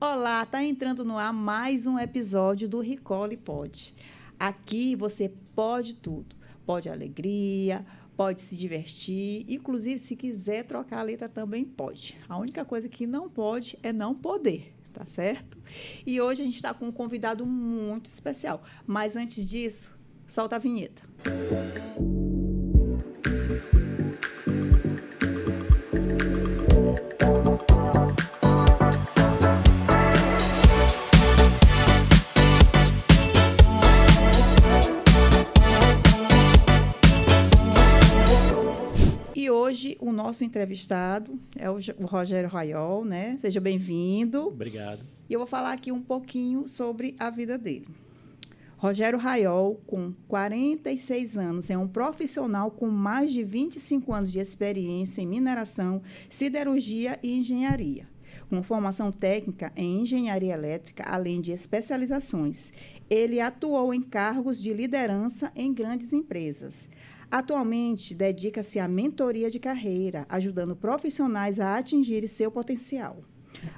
Olá, tá entrando no ar mais um episódio do Recole Pode. Aqui você pode tudo. Pode alegria, pode se divertir, inclusive se quiser trocar a letra também pode. A única coisa que não pode é não poder, tá certo? E hoje a gente está com um convidado muito especial. Mas antes disso, solta a vinheta. Hoje, o nosso entrevistado é o Rogério Raiol, né? Seja bem-vindo. Obrigado. E eu vou falar aqui um pouquinho sobre a vida dele. Rogério Raiol, com 46 anos, é um profissional com mais de 25 anos de experiência em mineração, siderurgia e engenharia, com formação técnica em engenharia elétrica, além de especializações. Ele atuou em cargos de liderança em grandes empresas. Atualmente, dedica-se à mentoria de carreira, ajudando profissionais a atingirem seu potencial.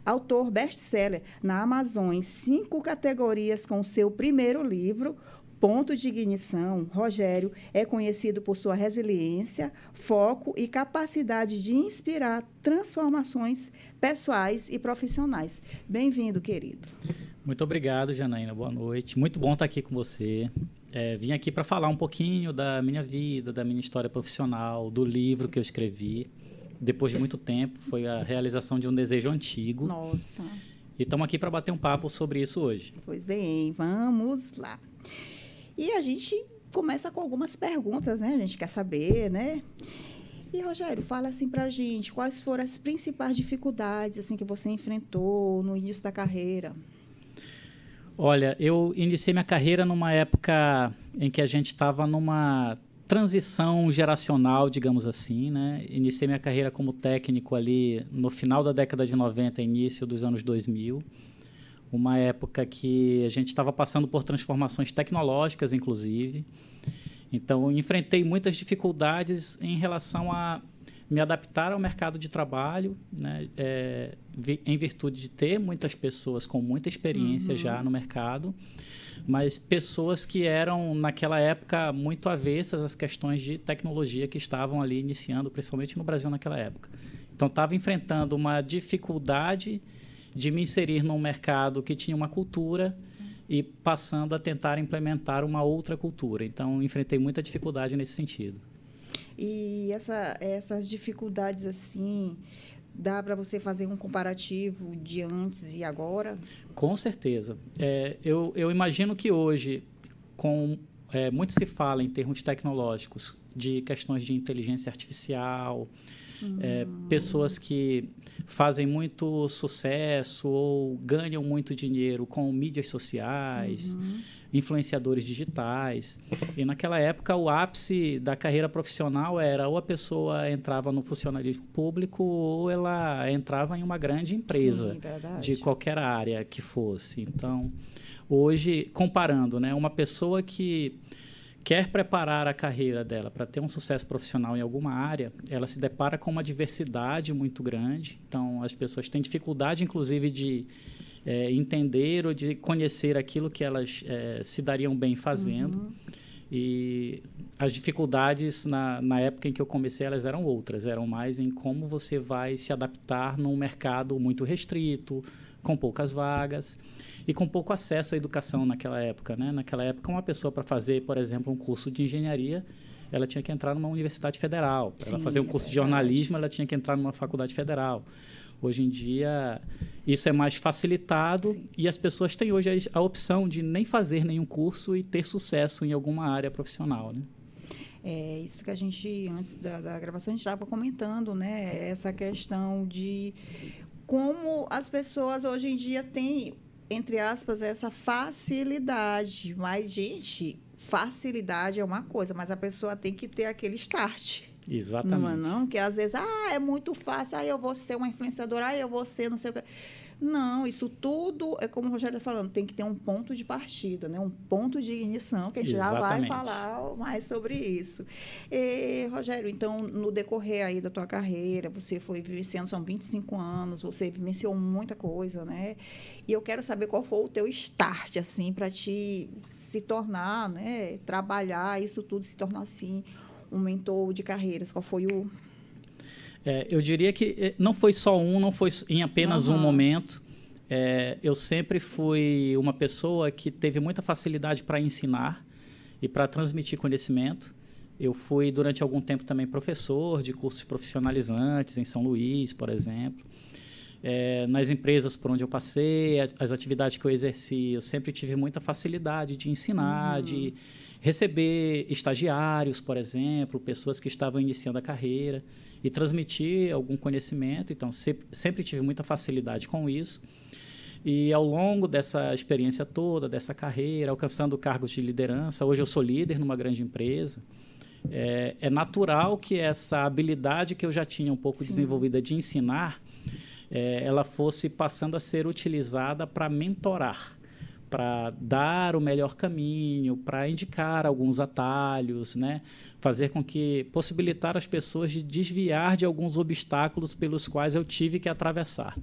Autor best-seller na Amazon em 5 categorias com seu primeiro livro, Ponto de Ignição, Rogério é conhecido por sua resiliência, foco e capacidade de inspirar transformações pessoais e profissionais. Bem-vindo, querido. Muito obrigado, Janaína. Boa noite. Muito bom estar aqui com você. Vim aqui para falar um pouquinho da minha vida, da minha história profissional, do livro que eu escrevi. Depois de muito tempo, foi a realização de um desejo antigo. Nossa. E estamos aqui para bater um papo sobre isso hoje. Pois bem, vamos lá. E a gente começa com algumas perguntas, né? A gente quer saber, né? E, Rogério, fala assim para a gente, quais foram as principais dificuldades assim, que você enfrentou no início da carreira? Olha, eu iniciei minha carreira numa época em que a gente estava numa transição geracional, digamos assim, né? Iniciei minha carreira como técnico ali no final da década de 90, início dos anos 2000. Uma época que a gente estava passando por transformações tecnológicas, inclusive. Então, enfrentei muitas dificuldades em relação a me adaptar ao mercado de trabalho, né? Em virtude de ter muitas pessoas com muita experiência já no mercado, mas pessoas que eram, naquela época, muito avessas às questões de tecnologia que estavam ali iniciando, principalmente no Brasil naquela época. Então, estava enfrentando uma dificuldade de me inserir num mercado que tinha uma cultura e passando a tentar implementar uma outra cultura. Então, enfrentei muita dificuldade nesse sentido. E essas dificuldades, assim, dá para você fazer um comparativo de antes e agora? Com certeza. Eu imagino que hoje, muito se fala em termos tecnológicos, de questões de inteligência artificial, pessoas que fazem muito sucesso ou ganham muito dinheiro com mídias sociais, influenciadores digitais. E naquela época o ápice da carreira profissional era ou a pessoa entrava no funcionalismo público ou ela entrava em uma grande empresa. Sim, de qualquer área que fosse. Então, hoje, comparando, né, uma pessoa que quer preparar a carreira dela para ter um sucesso profissional em alguma área, ela se depara com uma diversidade muito grande. Então, as pessoas têm dificuldade, inclusive, de entender ou de conhecer aquilo que elas se dariam bem fazendo. E as dificuldades, na época em que eu comecei, elas eram outras. Eram mais em como você vai se adaptar num mercado muito restrito, com poucas vagas e com pouco acesso à educação naquela época, né? Naquela época, uma pessoa para fazer, por exemplo, um curso de engenharia, ela tinha que entrar numa universidade federal. Para ela fazer um curso de jornalismo, ela tinha que entrar numa faculdade federal. Hoje em dia, isso é mais facilitado e as pessoas têm hoje a opção de nem fazer nenhum curso e ter sucesso em alguma área profissional, né? É isso que a gente, antes da gravação, a gente estava comentando, né? Essa questão de como as pessoas hoje em dia têm, entre aspas, essa facilidade. Mas, gente, facilidade é uma coisa, mas a pessoa tem que ter aquele start. Exatamente. Não é não? Que às vezes, é muito fácil, eu vou ser uma influenciadora, eu vou ser não sei o quê. Não, isso tudo é como o Rogério está falando, tem que ter um ponto de partida, né? Um ponto de ignição, que a gente já vai falar mais sobre isso. E, Rogério, então, no decorrer aí da tua carreira, você foi vivenciando, são 25 anos, você vivenciou muita coisa, né? E eu quero saber qual foi o teu start, assim, para te se tornar, né? Trabalhar isso tudo, se tornar, assim, um mentor de carreiras. Qual foi o... Eu diria que não foi só não foi em apenas um momento. Eu sempre fui uma pessoa que teve muita facilidade para ensinar e para transmitir conhecimento. Eu fui, durante algum tempo, também professor de cursos profissionalizantes em São Luís, por exemplo. Nas empresas por onde eu passei, as atividades que eu exerci, eu sempre tive muita facilidade de ensinar, de receber estagiários, por exemplo, pessoas que estavam iniciando a carreira e transmitir algum conhecimento. Então, sempre tive muita facilidade com isso. E ao longo dessa experiência toda, dessa carreira, alcançando cargos de liderança, hoje eu sou líder numa grande empresa, é natural que essa habilidade que eu já tinha um pouco desenvolvida de ensinar, ela fosse passando a ser utilizada para mentorar, para dar o melhor caminho, para indicar alguns atalhos, né? Fazer com que possibilitar as pessoas de desviar de alguns obstáculos pelos quais eu tive que atravessar.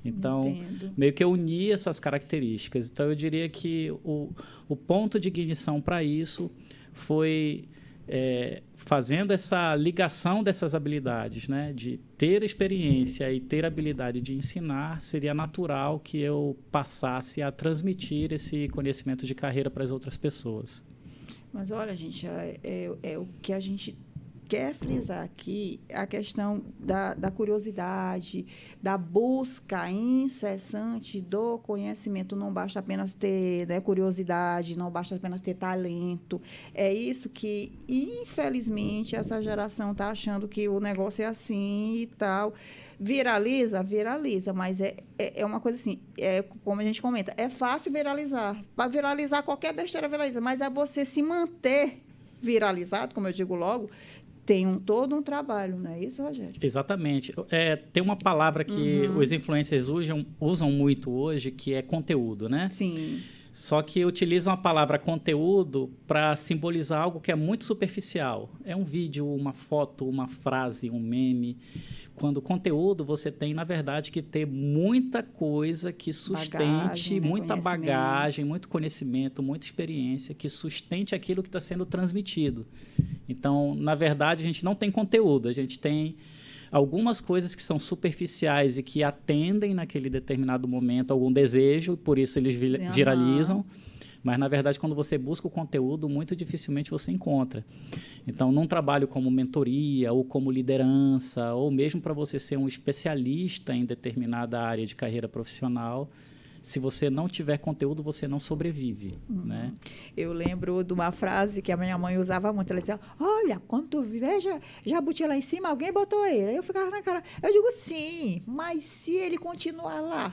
Então, meio que eu uni essas características. Então, eu diria que o ponto de ignição para isso foi fazendo essa ligação dessas habilidades, né? De ter experiência e ter habilidade de ensinar, seria natural que eu passasse a transmitir esse conhecimento de carreira para as outras pessoas. Mas, olha, gente, o que a gente quer frisar aqui a questão da curiosidade, da busca incessante do conhecimento. Não basta apenas ter, né, curiosidade, não basta apenas ter talento. É isso que, infelizmente, essa geração está achando que o negócio é assim e tal. Viraliza, mas é uma coisa assim, como a gente comenta, é fácil viralizar. Para viralizar, qualquer besteira viraliza, mas é você se manter viralizado, como eu digo logo, tem todo um trabalho, não é isso, Rogério? Exatamente. Tem uma palavra que os influencers usam muito hoje, que é conteúdo, né? Sim. Só que utilizam a palavra conteúdo para simbolizar algo que é muito superficial. É um vídeo, uma foto, uma frase, um meme. Quando conteúdo, você tem, na verdade, que ter muita coisa que sustente, muita bagagem, muito conhecimento, muita experiência, que sustente aquilo que está sendo transmitido. Então, na verdade, a gente não tem conteúdo, a gente tem algumas coisas que são superficiais e que atendem naquele determinado momento algum desejo, por isso eles viralizam. Mas, na verdade, quando você busca o conteúdo, muito dificilmente você encontra. Então, num trabalho como mentoria ou como liderança, ou mesmo para você ser um especialista em determinada área de carreira profissional, se você não tiver conteúdo, você não sobrevive, né? Eu lembro de uma frase que a minha mãe usava muito. Ela dizia, olha, quando tu veja jabuti lá em cima, alguém botou ele. Aí eu ficava na cara. Eu digo, sim, mas se ele continuar lá,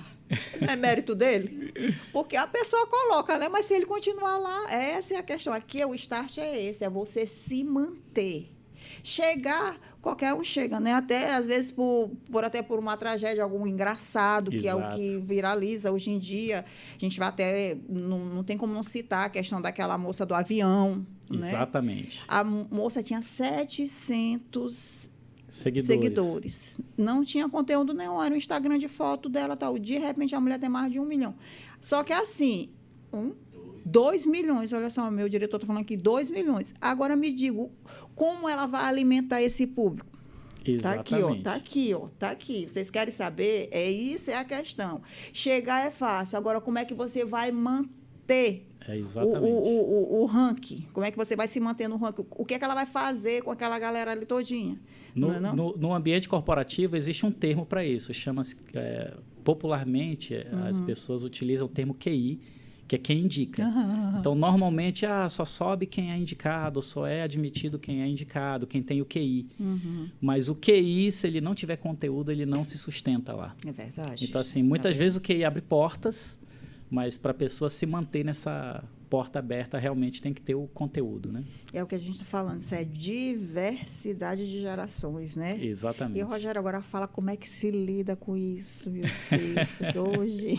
não é mérito dele? Porque a pessoa coloca, né? Mas se ele continuar lá, essa é a questão. Aqui o start é esse, é você se manter. Chegar, qualquer um chega, né? Até, às vezes, até por uma tragédia, algum engraçado, que Exato. é o que viraliza hoje em dia. A gente vai até... Não tem como não citar a questão daquela moça do avião, Exatamente. Né? A moça tinha 700 seguidores. Não tinha conteúdo nenhum, era o Instagram de foto dela, tal. De repente, a mulher tem mais de 1 milhão. Só que, assim... 2 milhões, olha só, meu diretor está falando aqui, 2 milhões. Agora me diga, como ela vai alimentar esse público? Exatamente. Tá aqui. Vocês querem saber? Isso é a questão. Chegar é fácil. Agora, como é que você vai manter o ranking? Como é que você vai se manter no ranking? O que é que ela vai fazer com aquela galera ali todinha? No ambiente corporativo, existe um termo para isso. Chama-se, popularmente, as pessoas utilizam o termo QI, que é quem indica. Então, normalmente, só sobe quem é indicado, só é admitido quem é indicado, quem tem o QI. Mas o QI, se ele não tiver conteúdo, ele não se sustenta lá. É verdade. Então, assim, muitas vezes o QI abre portas, mas para a pessoa se manter porta aberta, realmente tem que ter o conteúdo, né? É o que a gente está falando, isso é diversidade de gerações, né? Exatamente. E o Rogério agora fala como é que se lida com isso, meu Deus, porque hoje...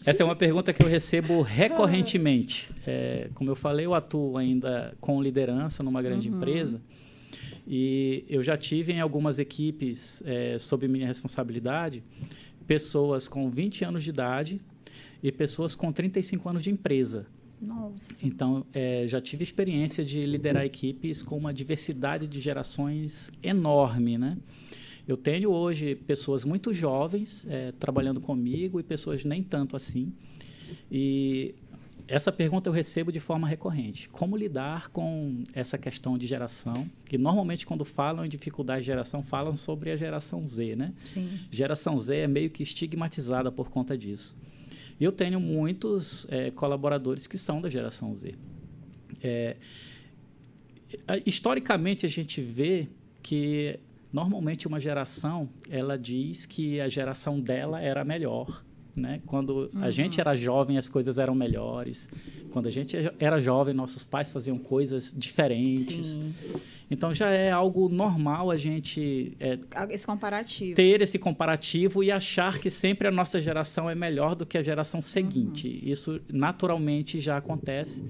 Essa é uma pergunta que eu recebo recorrentemente. Como eu falei, eu atuo ainda com liderança numa grande empresa, e eu já tive em algumas equipes, sob minha responsabilidade, pessoas com 20 anos de idade e pessoas com 35 anos de empresa. Nossa. Então, já tive experiência de liderar equipes com uma diversidade de gerações enorme, né? Eu tenho hoje pessoas muito jovens trabalhando comigo e pessoas nem tanto assim. E essa pergunta eu recebo de forma recorrente. Como lidar com essa questão de geração? E normalmente, quando falam em dificuldade de geração, falam sobre a geração Z, né? Sim. Geração Z é meio que estigmatizada por conta disso. Eu tenho muitos colaboradores que são da geração Z. Historicamente, a gente vê que, normalmente, uma geração, ela diz que a geração dela era melhor, né? Quando a gente era jovem, as coisas eram melhores. Quando a gente era jovem, nossos pais faziam coisas diferentes. Sim. Então, já é algo normal a gente Esse comparativo. ter esse comparativo e achar que sempre a nossa geração é melhor do que a geração seguinte. Isso, naturalmente, já acontece.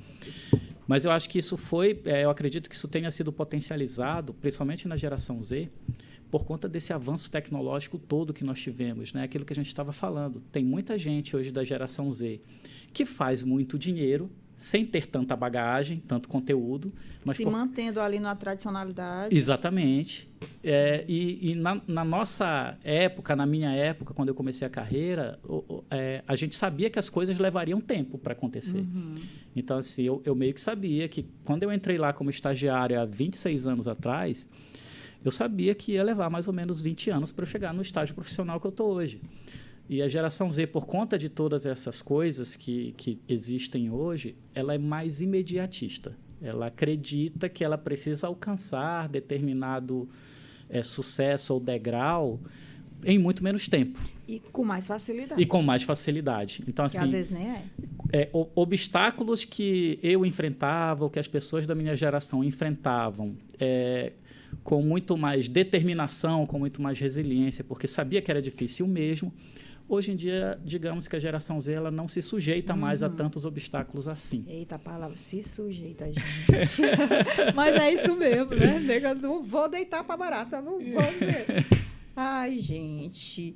Mas eu acho que isso eu acredito que isso tenha sido potencializado, principalmente na geração Z, por conta desse avanço tecnológico todo que nós tivemos, né? Aquilo que a gente estava falando. Tem muita gente hoje da geração Z que faz muito dinheiro, sem ter tanta bagagem, tanto conteúdo. Mas mantendo ali na tradicionalidade. Exatamente. E na nossa época, na minha época, quando eu comecei a carreira, a gente sabia que as coisas levariam tempo para acontecer. Então, assim, eu meio que sabia que quando eu entrei lá como estagiário há 26 anos atrás, eu sabia que ia levar mais ou menos 20 anos para eu chegar no estágio profissional que eu estou hoje. E a geração Z, por conta de todas essas coisas que existem hoje, ela é mais imediatista. Ela acredita que ela precisa alcançar determinado sucesso ou degrau em muito menos tempo. E com mais facilidade. E com mais facilidade. Então, que assim, às vezes nem obstáculos que eu enfrentava, ou que as pessoas da minha geração enfrentavam, com muito mais determinação, com muito mais resiliência, porque sabia que era difícil mesmo. Hoje em dia, digamos que a geração Z ela não se sujeita mais a tantos obstáculos assim. Eita, a palavra se sujeita, gente. Mas é isso mesmo, né? Nega, não vou deitar para barata, não vou ver. Ai, gente.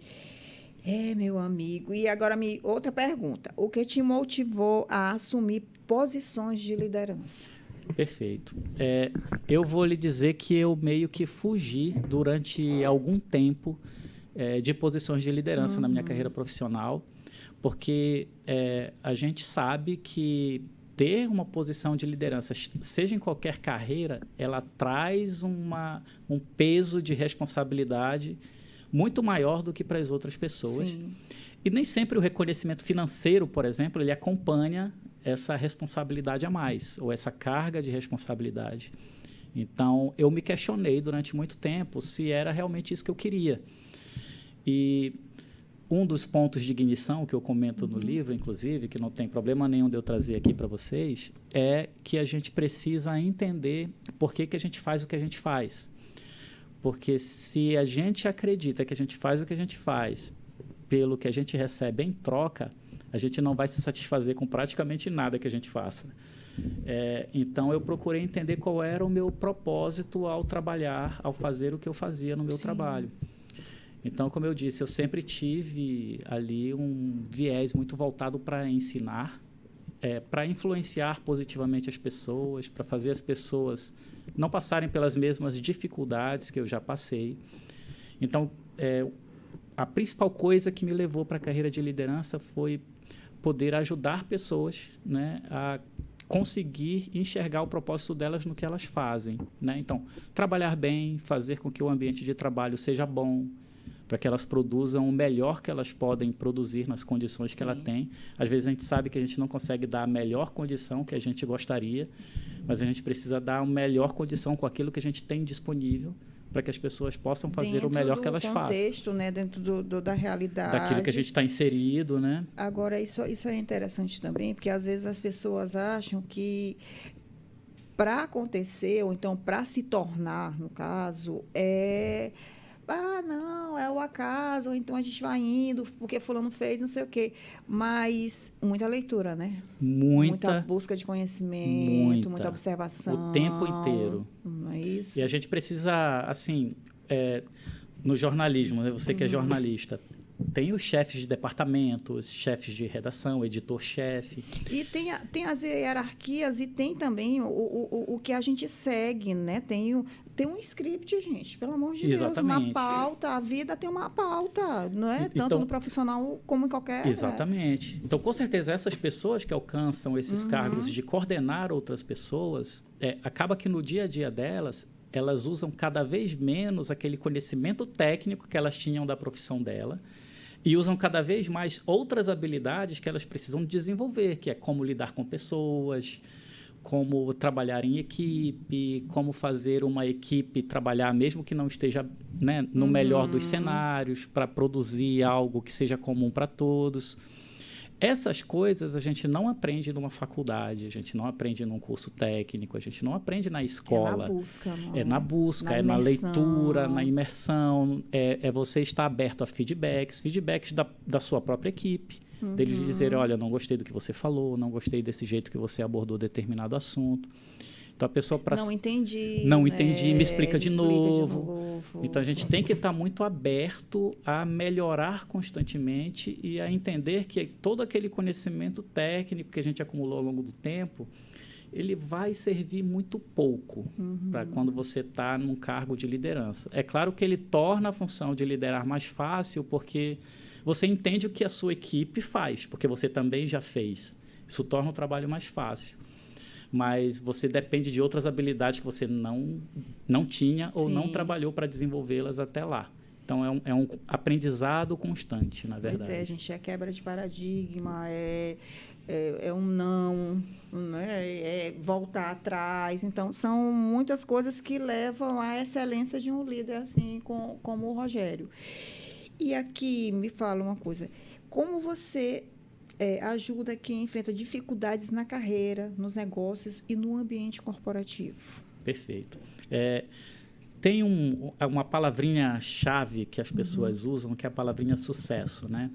Meu amigo. E agora, outra pergunta. O que te motivou a assumir posições de liderança? Perfeito. Eu vou lhe dizer que eu meio que fugi durante algum tempo de posições de liderança na minha carreira profissional, porque a gente sabe que ter uma posição de liderança, seja em qualquer carreira, ela traz um peso de responsabilidade muito maior do que para as outras pessoas. Sim. E nem sempre o reconhecimento financeiro, por exemplo, ele acompanha essa responsabilidade a mais, ou essa carga de responsabilidade. Então, eu me questionei durante muito tempo se era realmente isso que eu queria. E um dos pontos de ignição que eu comento no livro, inclusive, que não tem problema nenhum de eu trazer aqui para vocês, é que a gente precisa entender por que a gente faz o que a gente faz. Porque se a gente acredita que a gente faz o que a gente faz pelo que a gente recebe em troca, a gente não vai se satisfazer com praticamente nada que a gente faça. Então, eu procurei entender qual era o meu propósito ao trabalhar, ao fazer o que eu fazia no meu trabalho. Então, como eu disse, eu sempre tive ali um viés muito voltado para ensinar, para influenciar positivamente as pessoas, para fazer as pessoas não passarem pelas mesmas dificuldades que eu já passei. Então, a principal coisa que me levou para a carreira de liderança foi poder ajudar pessoas, né, a conseguir enxergar o propósito delas no que elas fazem, né? Então, trabalhar bem, fazer com que o ambiente de trabalho seja bom, para que elas produzam o melhor que elas podem produzir nas condições que ela tem. Às vezes a gente sabe que a gente não consegue dar a melhor condição que a gente gostaria, mas a gente precisa dar a melhor condição com aquilo que a gente tem disponível para que as pessoas possam fazer o melhor que elas fazem. Dentro do contexto, né? Dentro da realidade. Daquilo que a gente está inserido, né? Agora, isso é interessante também, porque às vezes as pessoas acham que para acontecer, ou então para se tornar, no caso, não, é o acaso, ou então a gente vai indo, porque fulano fez, não sei o quê. Mas muita leitura, né? Muita busca de conhecimento, muita observação. O tempo inteiro. Não é isso? E a gente precisa, assim, no jornalismo, né? Você que é jornalista, tem os chefes de departamento, os chefes de redação, editor-chefe. E tem as hierarquias e tem também o que a gente segue, né? Tem um script, gente, pelo amor de Exatamente. Deus. Uma pauta, a vida tem uma pauta, não é? Tanto Então, no profissional como em qualquer... Exatamente. Então, com certeza, essas pessoas que alcançam esses cargos de coordenar outras pessoas, acaba que no dia a dia delas, elas usam cada vez menos aquele conhecimento técnico que elas tinham da profissão dela, e usam cada vez mais outras habilidades que elas precisam desenvolver, que é como lidar com pessoas, como trabalhar em equipe, como fazer uma equipe trabalhar mesmo que não esteja, né, no melhor dos cenários, para produzir algo que seja comum para todos. Essas coisas a gente não aprende numa faculdade, a gente não aprende num curso técnico, a gente não aprende na escola. É na busca, não é na busca, na na leitura, na imersão, é você estar aberto a feedbacks da sua própria equipe, deles dizerem, olha, não gostei do que você falou, não gostei desse jeito que você abordou determinado assunto. Então, a pessoa... Não entendi. Não entendi, me explica de novo. Então, a gente tem que estar muito aberto a melhorar constantemente e a entender que todo aquele conhecimento técnico que a gente acumulou ao longo do tempo, ele vai servir muito pouco para quando você está num cargo de liderança. É claro que ele torna a função de liderar mais fácil, porque você entende o que a sua equipe faz, porque você também já fez. Isso torna o trabalho mais fácil. Mas você depende de outras habilidades que você não tinha ou não trabalhou para desenvolvê-las até lá. Então, é um aprendizado constante, na verdade. Pois gente, é quebra de paradigma, é um não, né? É voltar atrás. Então, são muitas coisas que levam à excelência de um líder assim como o Rogério. E aqui, me fala uma coisa, como você... ajuda quem enfrenta dificuldades na carreira, nos negócios e no ambiente corporativo. Perfeito. Tem uma palavrinha-chave que as pessoas usam, que é a palavrinha sucesso, né?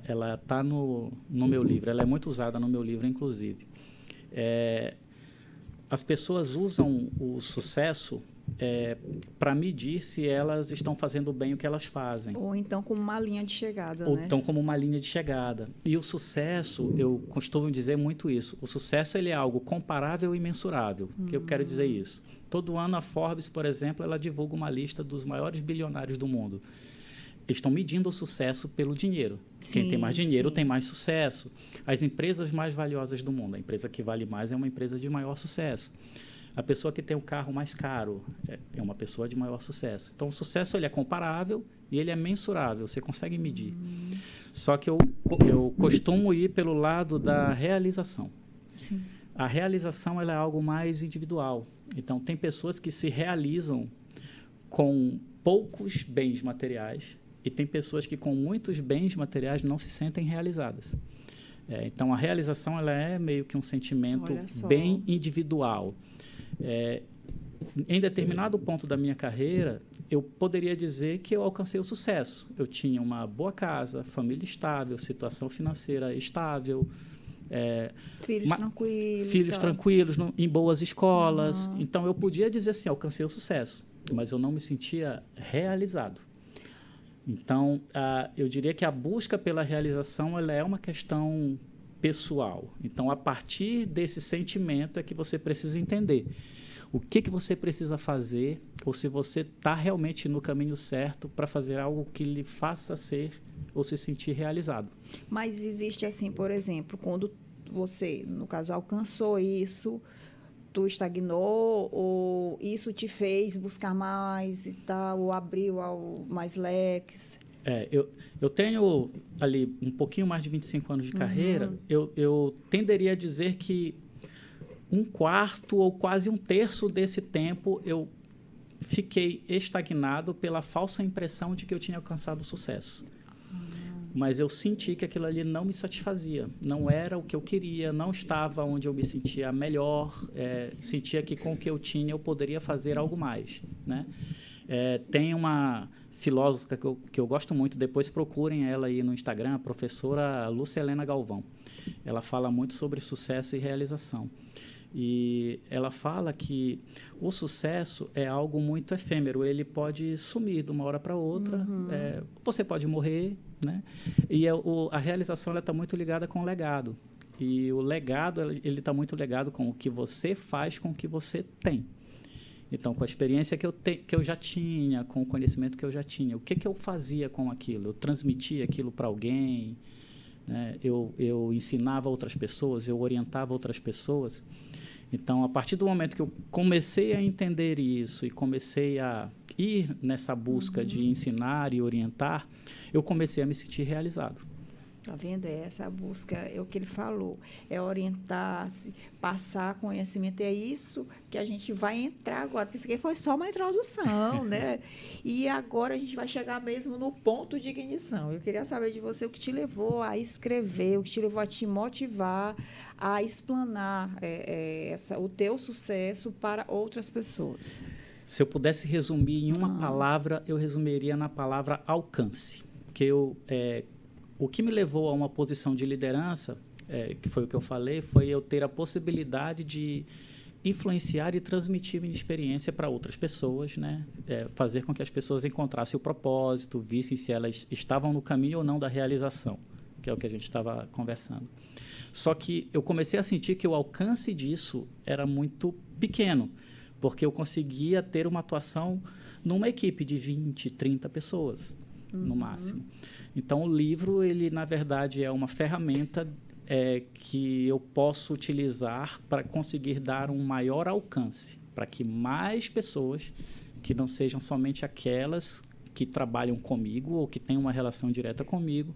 Ela está no meu livro, ela é muito usada no meu livro, inclusive. As pessoas usam o sucesso para medir se elas estão fazendo bem o que elas fazem. Ou então como uma linha de chegada, Ou né? então como uma linha de chegada. E o sucesso, eu costumo dizer muito isso, o sucesso ele é algo comparável e mensurável. O que eu quero dizer isso? Todo ano a Forbes, por exemplo, ela divulga uma lista dos maiores bilionários do mundo. Eles estão medindo o sucesso pelo dinheiro. Quem tem mais dinheiro tem mais sucesso. As empresas mais valiosas do mundo, a empresa que vale mais é uma empresa de maior sucesso. A pessoa que tem o carro mais caro é uma pessoa de maior sucesso. Então, o sucesso ele é comparável e ele é mensurável, você consegue medir. Só que eu costumo ir pelo lado da realização. Sim. A realização ela é algo mais individual. Então, tem pessoas que se realizam com poucos bens materiais e tem pessoas que com muitos bens materiais não se sentem realizadas. Então, a realização ela é meio que um sentimento bem individual. Em determinado ponto da minha carreira, eu poderia dizer que eu alcancei o sucesso. Eu tinha uma boa casa, família estável, situação financeira estável, filhos tranquilos em boas escolas. Então, eu podia dizer assim, alcancei o sucesso, mas eu não me sentia realizado. Então, eu diria que a busca pela realização ela é uma questão pessoal. Então, a partir desse sentimento é que você precisa entender o que você precisa fazer ou se você está realmente no caminho certo para fazer algo que lhe faça ser ou se sentir realizado. Mas existe assim, por exemplo, quando você, no caso, alcançou isso, tu estagnou ou isso te fez buscar mais e tal, ou abriu mais leques? Eu tenho ali um pouquinho mais de 25 anos de carreira, eu tenderia a dizer que 1/4 ou quase 1/3 desse tempo eu fiquei estagnado pela falsa impressão de que eu tinha alcançado o sucesso. Mas eu senti que aquilo ali não me satisfazia, não era o que eu queria, não estava onde eu me sentia melhor, sentia que com o que eu tinha eu poderia fazer algo mais, né? Tem uma filósofa que eu gosto muito, depois procurem ela aí no Instagram, a professora Lúcia Helena Galvão. Ela fala muito sobre sucesso e realização. E ela fala que o sucesso é algo muito efêmero, ele pode sumir de uma hora para outra, você pode morrer, né? E a realização está muito ligada com o legado. E o legado ele está muito ligado com o que você faz com o que você tem. Então, com a experiência que eu já tinha, com o conhecimento que eu já tinha, o que eu fazia com aquilo? Eu transmitia aquilo para alguém, né? Eu ensinava outras pessoas, eu orientava outras pessoas. Então, a partir do momento que eu comecei a entender isso e comecei a ir nessa busca de ensinar e orientar, eu comecei a me sentir realizado. Tá vendo? Essa busca, é o que ele falou, é orientar, passar conhecimento, é isso que a gente vai entrar agora, porque isso aqui foi só uma introdução, né? E agora a gente vai chegar mesmo no ponto de ignição. Eu queria saber de você o que te levou a escrever, o que te levou a te motivar, a explanar o teu sucesso para outras pessoas. Se eu pudesse resumir em uma palavra, eu resumiria na palavra alcance, porque o que me levou a uma posição de liderança, que foi o que eu falei, foi eu ter a possibilidade de influenciar e transmitir minha experiência para outras pessoas, né? Fazer com que as pessoas encontrassem o propósito, vissem se elas estavam no caminho ou não da realização, que é o que a gente estava conversando. Só que eu comecei a sentir que o alcance disso era muito pequeno, porque eu conseguia ter uma atuação numa equipe de 20, 30 pessoas, no máximo. Então, o livro, ele, na verdade, é uma ferramenta que eu posso utilizar para conseguir dar um maior alcance, para que mais pessoas, que não sejam somente aquelas que trabalham comigo ou que têm uma relação direta comigo,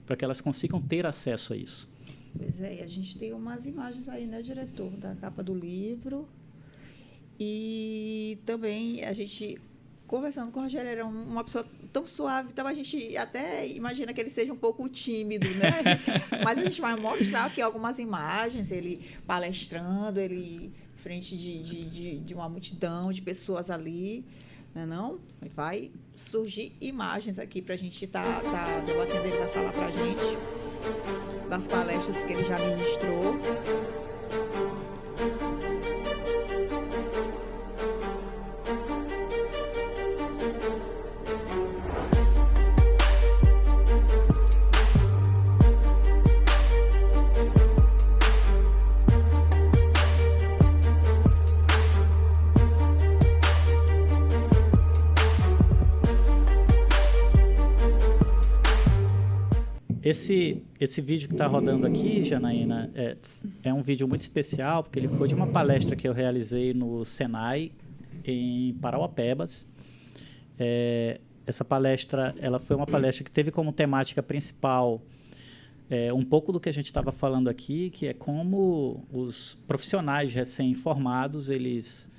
para que elas consigam ter acesso a isso. Pois é, e a gente tem umas imagens aí, né, diretor, da capa do livro. E também a gente, conversando com o Rogério, era uma pessoa tão suave, então a gente até imagina que ele seja um pouco tímido, né? Mas a gente vai mostrar aqui algumas imagens, ele palestrando, ele frente de uma multidão de pessoas ali, não? Vai surgir imagens aqui para a gente estar debatendo, ele vai falar para a gente das palestras que ele já ministrou. Esse vídeo que está rodando aqui, Janaína, é um vídeo muito especial, porque ele foi de uma palestra que eu realizei no Senai, em Parauapebas. Essa palestra, ela foi uma palestra que teve como temática principal um pouco do que a gente estava falando aqui, que é como os profissionais recém-formados, eles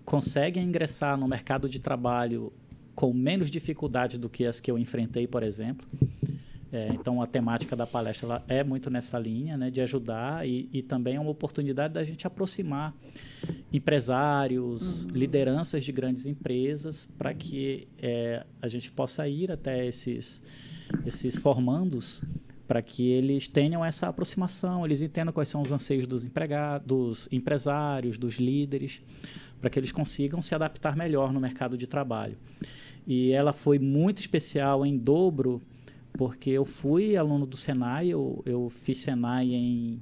conseguem ingressar no mercado de trabalho com menos dificuldade do que as que eu enfrentei, por exemplo. Então, a temática da palestra ela é muito nessa linha, né, de ajudar e também é uma oportunidade da gente aproximar empresários, lideranças de grandes empresas, para que a gente possa ir até esses formandos, para que eles tenham essa aproximação, eles entendam quais são os anseios dos empresários, dos líderes, para que eles consigam se adaptar melhor no mercado de trabalho. E ela foi muito especial em dobro, porque eu fui aluno do Senai, eu fiz Senai em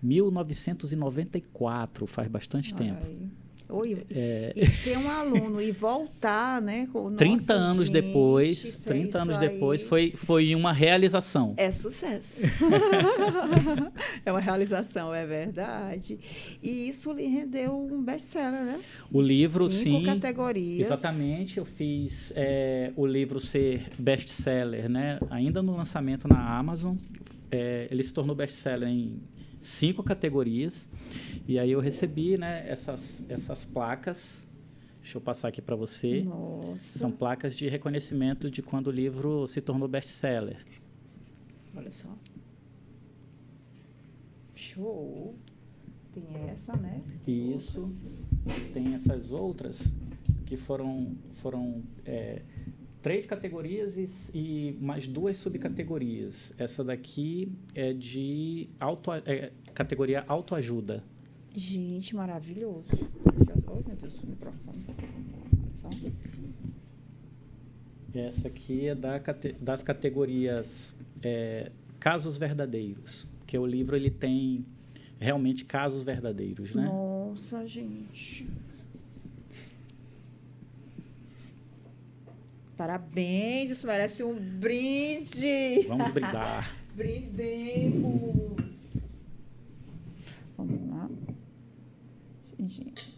1994, faz bastante tempo. Oi, e ser um aluno e voltar, né? 30 anos depois foi uma realização. É sucesso. É uma realização, é verdade. E isso lhe rendeu um best-seller, né? O livro, 5 categorias. Exatamente. Eu fiz o livro ser best-seller, né? Ainda no lançamento na Amazon. Ele se tornou best-seller em 5 categorias, e aí eu recebi, né, essas placas Deixa eu passar aqui para você. Nossa. São placas de reconhecimento de quando o livro se tornou best-seller. Olha só. Show. Tem essa, né? Isso. Tem essas outras que foram 3 categorias e mais 2 subcategorias. Essa daqui é de categoria autoajuda. Gente, maravilhoso. Oh, meu Deus, o microfone. Só. Essa aqui é das categorias casos verdadeiros, que o livro ele tem realmente casos verdadeiros, né? Nossa, gente. Parabéns, isso merece um brinde. Vamos brindar. Brindemos. Vamos lá. Gente.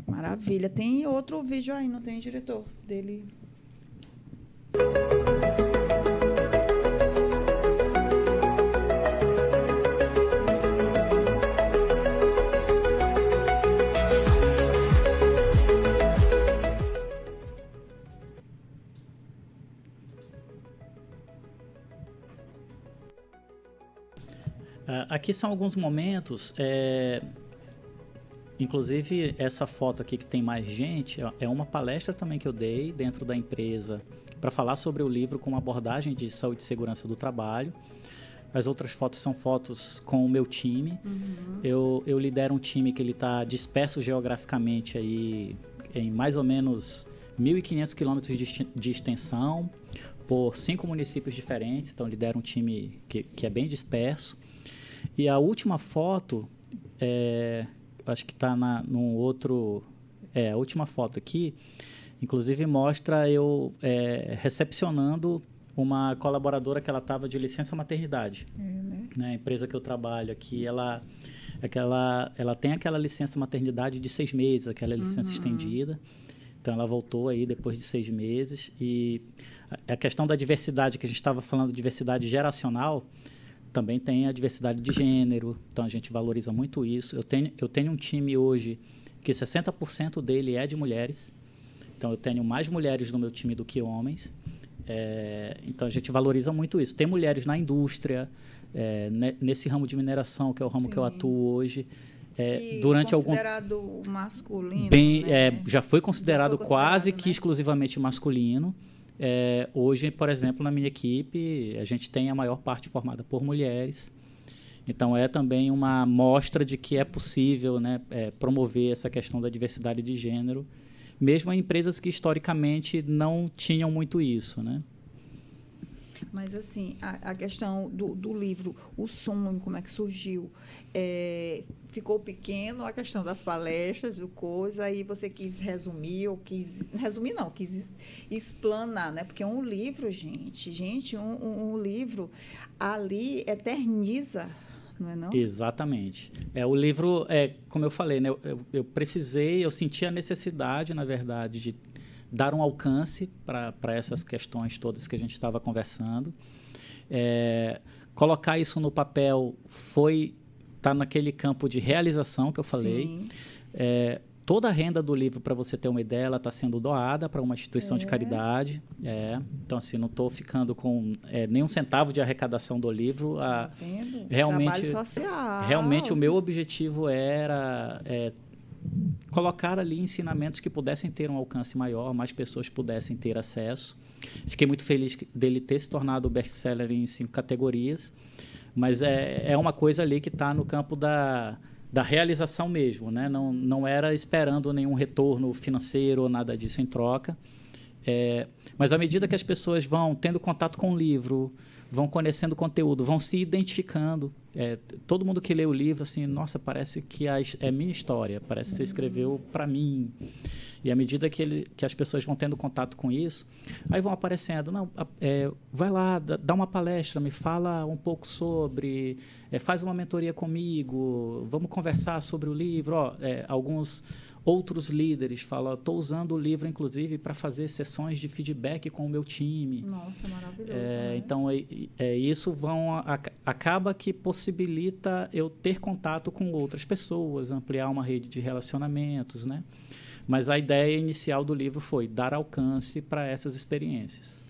Maravilha. Tem outro vídeo aí, não tem, diretor? Dele. Aqui são alguns momentos, inclusive essa foto aqui que tem mais gente, é uma palestra também que eu dei dentro da empresa para falar sobre o livro com uma abordagem de saúde e segurança do trabalho. As outras fotos são fotos com o meu time. Uhum. Eu lidero um time que ele está disperso geograficamente aí em mais ou menos 1.500 quilômetros de extensão por 5 municípios diferentes, então lidero um time que é bem disperso. E a última foto, acho que está num outro... a última foto aqui, inclusive mostra eu recepcionando uma colaboradora que ela estava de licença maternidade. Né? A empresa que eu trabalho aqui, ela tem aquela licença maternidade de 6 meses, aquela licença estendida. Então, ela voltou aí depois de 6 meses. E a questão da diversidade, que a gente estava falando, diversidade geracional, também tem a diversidade de gênero, então a gente valoriza muito isso. Eu tenho um time hoje que 60% dele é de mulheres, então eu tenho mais mulheres no meu time do que homens, então a gente valoriza muito isso. Tem mulheres na indústria, nesse ramo de mineração, que é o ramo que eu atuo hoje, durante considerado masculino, né? Já foi considerado quase que exclusivamente masculino. Hoje, por exemplo, na minha equipe, a gente tem a maior parte formada por mulheres. Então, é também uma mostra de que é possível, né, promover essa questão da diversidade de gênero, mesmo em empresas que historicamente não tinham muito isso, né? Mas, assim, a questão do livro, o sonho, como é que surgiu? Ficou pequeno a questão das palestras, do coisa, aí você quis resumir, ou quis... Resumir não, quis explanar, né? Porque um livro, gente, um livro ali eterniza, não é não? Exatamente. O livro, como eu falei, né? Eu senti a necessidade, na verdade, de dar um alcance para essas questões todas que a gente estava conversando. Colocar isso no papel tá naquele campo de realização que eu falei. Toda a renda do livro, para você ter uma ideia, ela está sendo doada para uma instituição de caridade. Então, assim, não estou ficando com nenhum centavo de arrecadação do livro. Trabalho social. Realmente, o meu objetivo era colocar ali ensinamentos que pudessem ter um alcance maior, mais pessoas pudessem ter acesso. Fiquei muito feliz dele ter se tornado best-seller em 5 categorias, mas é uma coisa ali que está no campo da realização mesmo, né? Não era esperando nenhum retorno financeiro ou nada disso em troca. Mas à medida que as pessoas vão tendo contato com o livro, vão conhecendo o conteúdo, vão se identificando. Todo mundo que lê o livro, assim, nossa, parece que é minha história, parece que você escreveu para mim. E à medida que as pessoas vão tendo contato com isso, aí vão aparecendo, vai lá, dá uma palestra, me fala um pouco sobre, faz uma mentoria comigo, vamos conversar sobre o livro. Alguns outros líderes, fala, estou usando o livro, inclusive, para fazer sessões de feedback com o meu time. Nossa, maravilhoso. Né? Então, isso acaba que possibilita eu ter contato com outras pessoas, ampliar uma rede de relacionamentos, né? Mas a ideia inicial do livro foi dar alcance para essas experiências.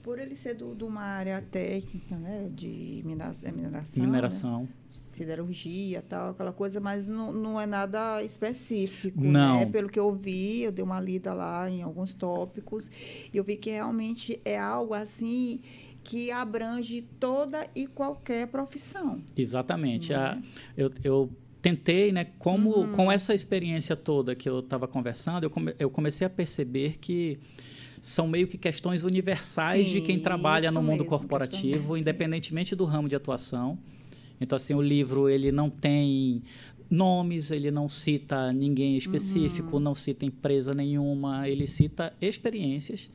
Por ele ser de uma área técnica, né, de mineração, Mineração. Né? Siderurgia, tal, aquela coisa, mas não é nada específico, não. Né? Pelo que eu vi, eu dei uma lida lá em alguns tópicos, e eu vi que realmente é algo assim que abrange toda e qualquer profissão. Exatamente. Eu tentei, né, com essa experiência toda que eu estava conversando, eu comecei a perceber que são meio que questões universais de quem trabalha no mundo corporativo, independentemente do ramo de atuação. Então, assim, o livro ele não tem nomes, ele não cita ninguém específico, não cita empresa nenhuma, ele cita experiências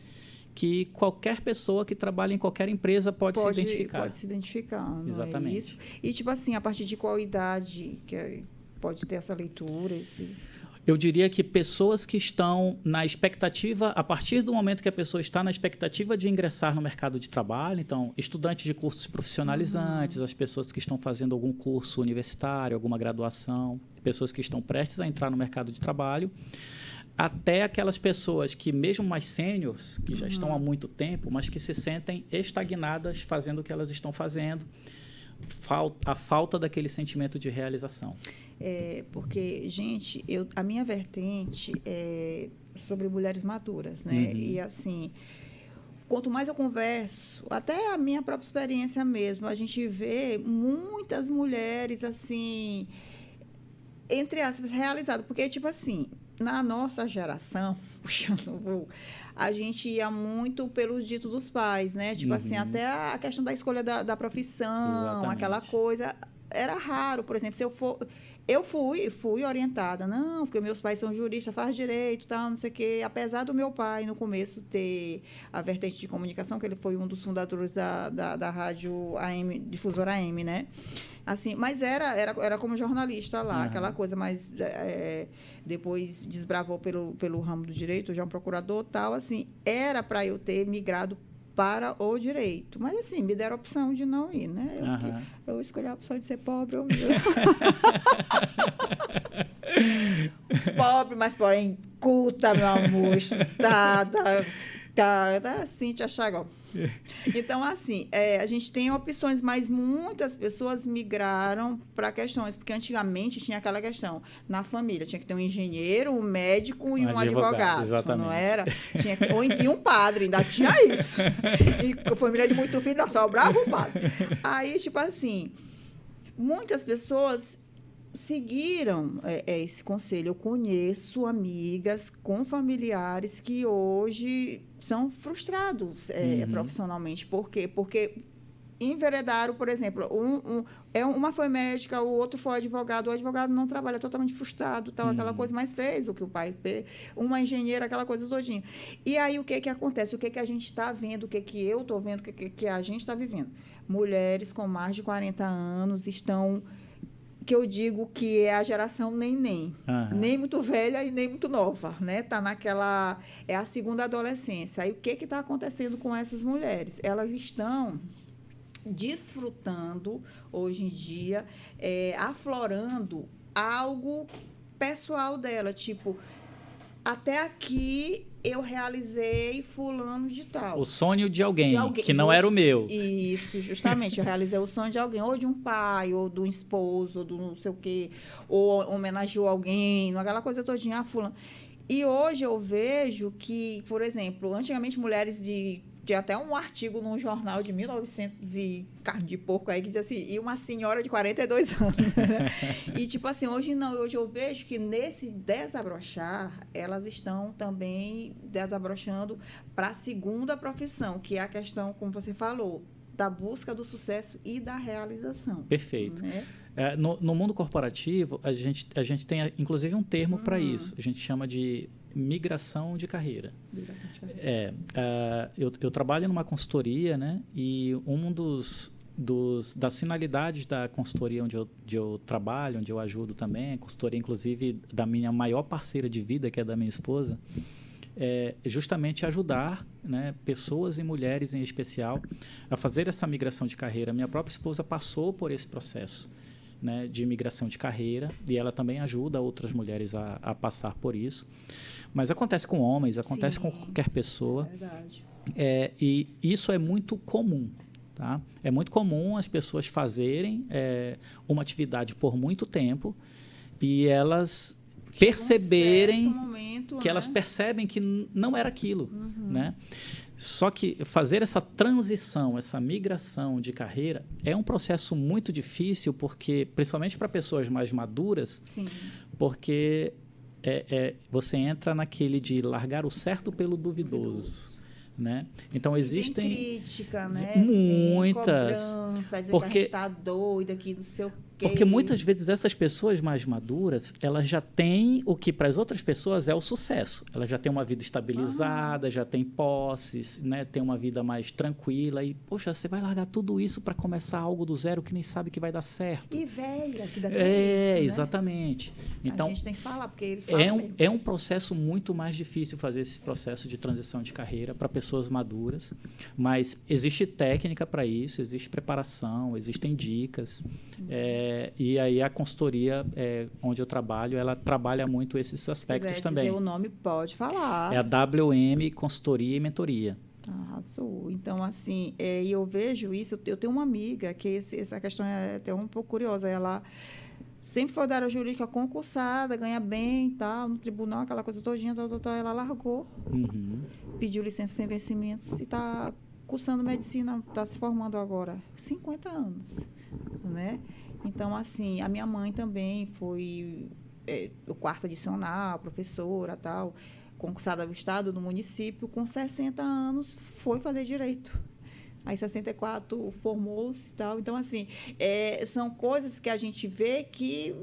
que qualquer pessoa que trabalha em qualquer empresa pode se identificar. Pode se identificar, não Exatamente. É isso? E, tipo assim, a partir de qual idade que pode ter essa leitura, Eu diria que pessoas que estão na expectativa, a partir do momento que a pessoa está na expectativa de ingressar no mercado de trabalho, então, estudantes de cursos profissionalizantes, as pessoas que estão fazendo algum curso universitário, alguma graduação, pessoas que estão prestes a entrar no mercado de trabalho, até aquelas pessoas que, mesmo mais sêniores, que já estão há muito tempo, mas que se sentem estagnadas fazendo o que elas estão fazendo, a falta daquele sentimento de realização. Porque, gente, a minha vertente é sobre mulheres maduras, né? E, assim, quanto mais eu converso, até a minha própria experiência mesmo, a gente vê muitas mulheres, assim, entre aspas, realizadas. Porque, tipo assim, na nossa geração, a gente ia muito pelo dito dos pais, né? Tipo assim, até a questão da escolha da profissão, Exatamente. Aquela coisa, era raro. Por exemplo, se eu fui orientada, não, porque meus pais são juristas, faz direito, tal, não sei o quê. Apesar do meu pai, no começo, ter a vertente de comunicação, que ele foi um dos fundadores da rádio AM, difusora AM, né? Assim, mas era como jornalista lá, aquela coisa, mas depois desbravou pelo ramo do direito, já um procurador, tal, assim, era para eu ter migrado para o direito. Mas, assim, me deram a opção de não ir, né? Eu escolhi a opção de ser pobre. Pobre, mas porém culta, meu amor, estudada, Cíntia Chagal. Então, assim, a gente tem opções, mas muitas pessoas migraram para questões, porque antigamente tinha aquela questão, na família tinha que ter um engenheiro, um médico e um advogado, exatamente. Não era? E um padre, ainda tinha isso. E família de muito filho, não, sobrava um padre. Aí, tipo assim, muitas pessoas seguiram esse conselho. Eu conheço amigas com familiares que hoje são frustrados profissionalmente. Por quê? Porque enveredaram, por exemplo, uma foi médica, o outro foi advogado. O advogado não trabalha, totalmente frustrado, tal, aquela coisa, mas fez o que o pai fez. Uma engenheira, aquela coisa todinha. E aí, o que acontece? O que a gente está vendo, o que eu estou vendo, o que a gente está vivendo? Mulheres com mais de 40 anos estão... que eu digo que é a geração nem muito velha e nem muito nova, né? Tá naquela... É a segunda adolescência. Aí, o que está acontecendo com essas mulheres? Elas estão desfrutando, hoje em dia, aflorando algo pessoal dela, tipo, até aqui eu realizei fulano de tal. O sonho de alguém que não era o meu. Isso, justamente. Eu realizei o sonho de alguém, ou de um pai, ou de um esposo, ou do não sei o quê, ou homenageou alguém, aquela coisa todinha, fulano. E hoje eu vejo que, por exemplo, antigamente mulheres tinha até um artigo num jornal de 1900 e carne de porco aí que diz assim, e uma senhora de 42 anos. E, tipo assim, hoje não. Hoje eu vejo que nesse desabrochar, elas estão também desabrochando para a segunda profissão, que é a questão, como você falou, da busca do sucesso e da realização. Perfeito. Né? No mundo corporativo, a gente tem, inclusive, um termo para isso. A gente chama de migração de carreira. Eu trabalho numa consultoria, né? E um dos das finalidades da consultoria onde eu trabalho, onde eu ajudo também, a consultoria, inclusive, da minha maior parceira de vida, que é da minha esposa, é justamente ajudar, né, pessoas e mulheres em especial a fazer essa migração de carreira. Minha própria esposa passou por esse processo, né, de migração de carreira, e ela também ajuda outras mulheres a passar por isso. Mas acontece com homens, acontece com qualquer pessoa. É verdade. E isso é muito comum. Tá? É muito comum as pessoas fazerem uma atividade por muito tempo e elas perceberem momento, que elas percebem que não era aquilo, né? Só que fazer essa transição, essa migração de carreira é um processo muito difícil, porque principalmente para pessoas mais maduras, Sim. porque você entra naquele de largar o certo pelo duvidoso. Né? Então existem crítica, né? muitas, cobrança, dizer porque que a gente está doida aqui, não sei o quê. Porque muitas vezes essas pessoas mais maduras, elas já têm o que para as outras pessoas é o sucesso. Elas já têm uma vida estabilizada, já têm posses, né? Tem uma vida mais tranquila e, poxa, você vai largar tudo isso para começar algo do zero que nem sabe que vai dar certo. E velha, que dá tudo isso, né? Exatamente. Então, a gente tem que falar, porque eles falam é um processo muito mais difícil fazer esse processo de transição de carreira para pessoas maduras, mas existe técnica para isso, existe preparação, existem dicas. E aí a consultoria onde eu trabalho, ela trabalha muito esses aspectos dizer também. O nome pode falar. É a WM Consultoria e Mentoria. Arrasou. Então, assim, e eu vejo isso, eu tenho uma amiga que essa questão é até um pouco curiosa. Ela sempre foi da área jurídica concursada, ganha bem, tal, no tribunal, aquela coisa todinha, tal, ela largou, pediu licença sem vencimentos e está cursando medicina, está se formando agora, 50 anos, né? Então, assim, a minha mãe também foi o quarto adicional, professora, tal, concursada do estado, do município, com 60 anos foi fazer direito. Aí, 64, formou-se e tal. Então, assim, são coisas que a gente vê que,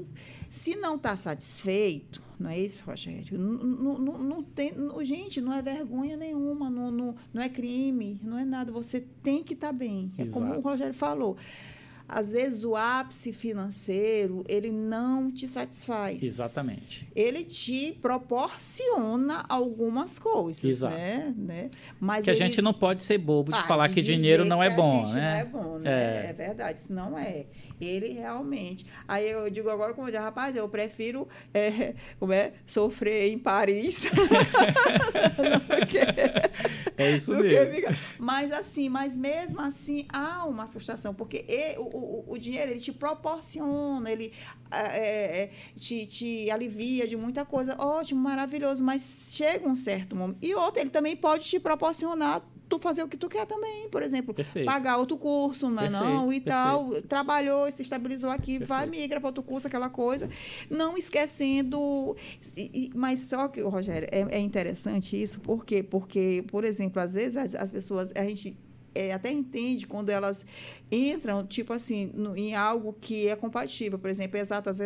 se não está satisfeito, não é isso, Rogério? Não tem, gente, não é vergonha nenhuma, não é crime, não é nada. Você tem que estar bem. É como o Rogério falou. Às vezes, o ápice financeiro, ele não te satisfaz. Exatamente. Ele te proporciona algumas coisas, exato. né? Mas que a gente não pode ser bobo de falar que dinheiro não é bom, né? Não é bom, né? É verdade, isso não é. Ele realmente... Aí eu digo agora, como eu digo, rapaz, eu prefiro sofrer em Paris. É isso mesmo. Mas mesmo assim, há uma frustração, porque o dinheiro, ele te proporciona, ele te alivia de muita coisa. Ótimo, maravilhoso, mas chega um certo momento. E outro, ele também pode te proporcionar tu fazer o que tu quer também, por exemplo, pagar outro curso, não é não? E tal, trabalhou, se estabilizou aqui, vai, migra para outro curso, aquela coisa, não esquecendo, mas só que, Rogério, é interessante isso, por quê? Porque, por exemplo, às vezes as pessoas, a gente até entende quando elas entram, tipo assim, em algo que é compatível, por exemplo, exatas,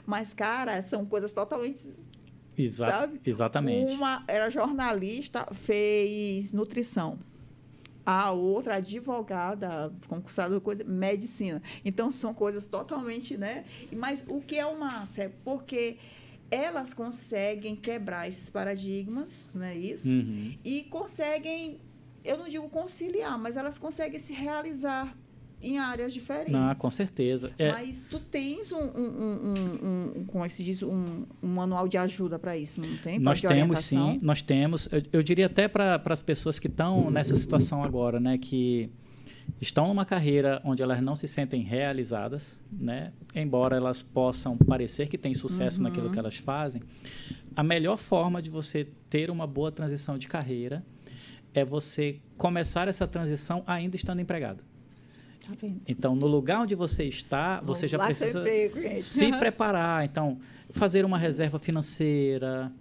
mas, cara, são coisas totalmente... sabe? Exatamente. Uma era jornalista, fez nutrição. A outra, advogada, concursada, medicina. Então, são coisas totalmente, né? Mas o que é o massa é porque elas conseguem quebrar esses paradigmas, não é isso? E conseguem, eu não digo conciliar, mas elas conseguem se realizar em áreas diferentes. Não, com certeza. Mas tu tens como é que se diz, um manual de ajuda para isso, não tem? Nós temos, sim. Nós temos. Eu diria até para as pessoas que estão nessa situação agora, né, que estão numa carreira onde elas não se sentem realizadas, né, embora elas possam parecer que têm sucesso naquilo que elas fazem, a melhor forma de você ter uma boa transição de carreira é você começar essa transição ainda estando empregado. Então, no lugar onde você está, você já precisa se preparar. Então, fazer uma reserva financeira,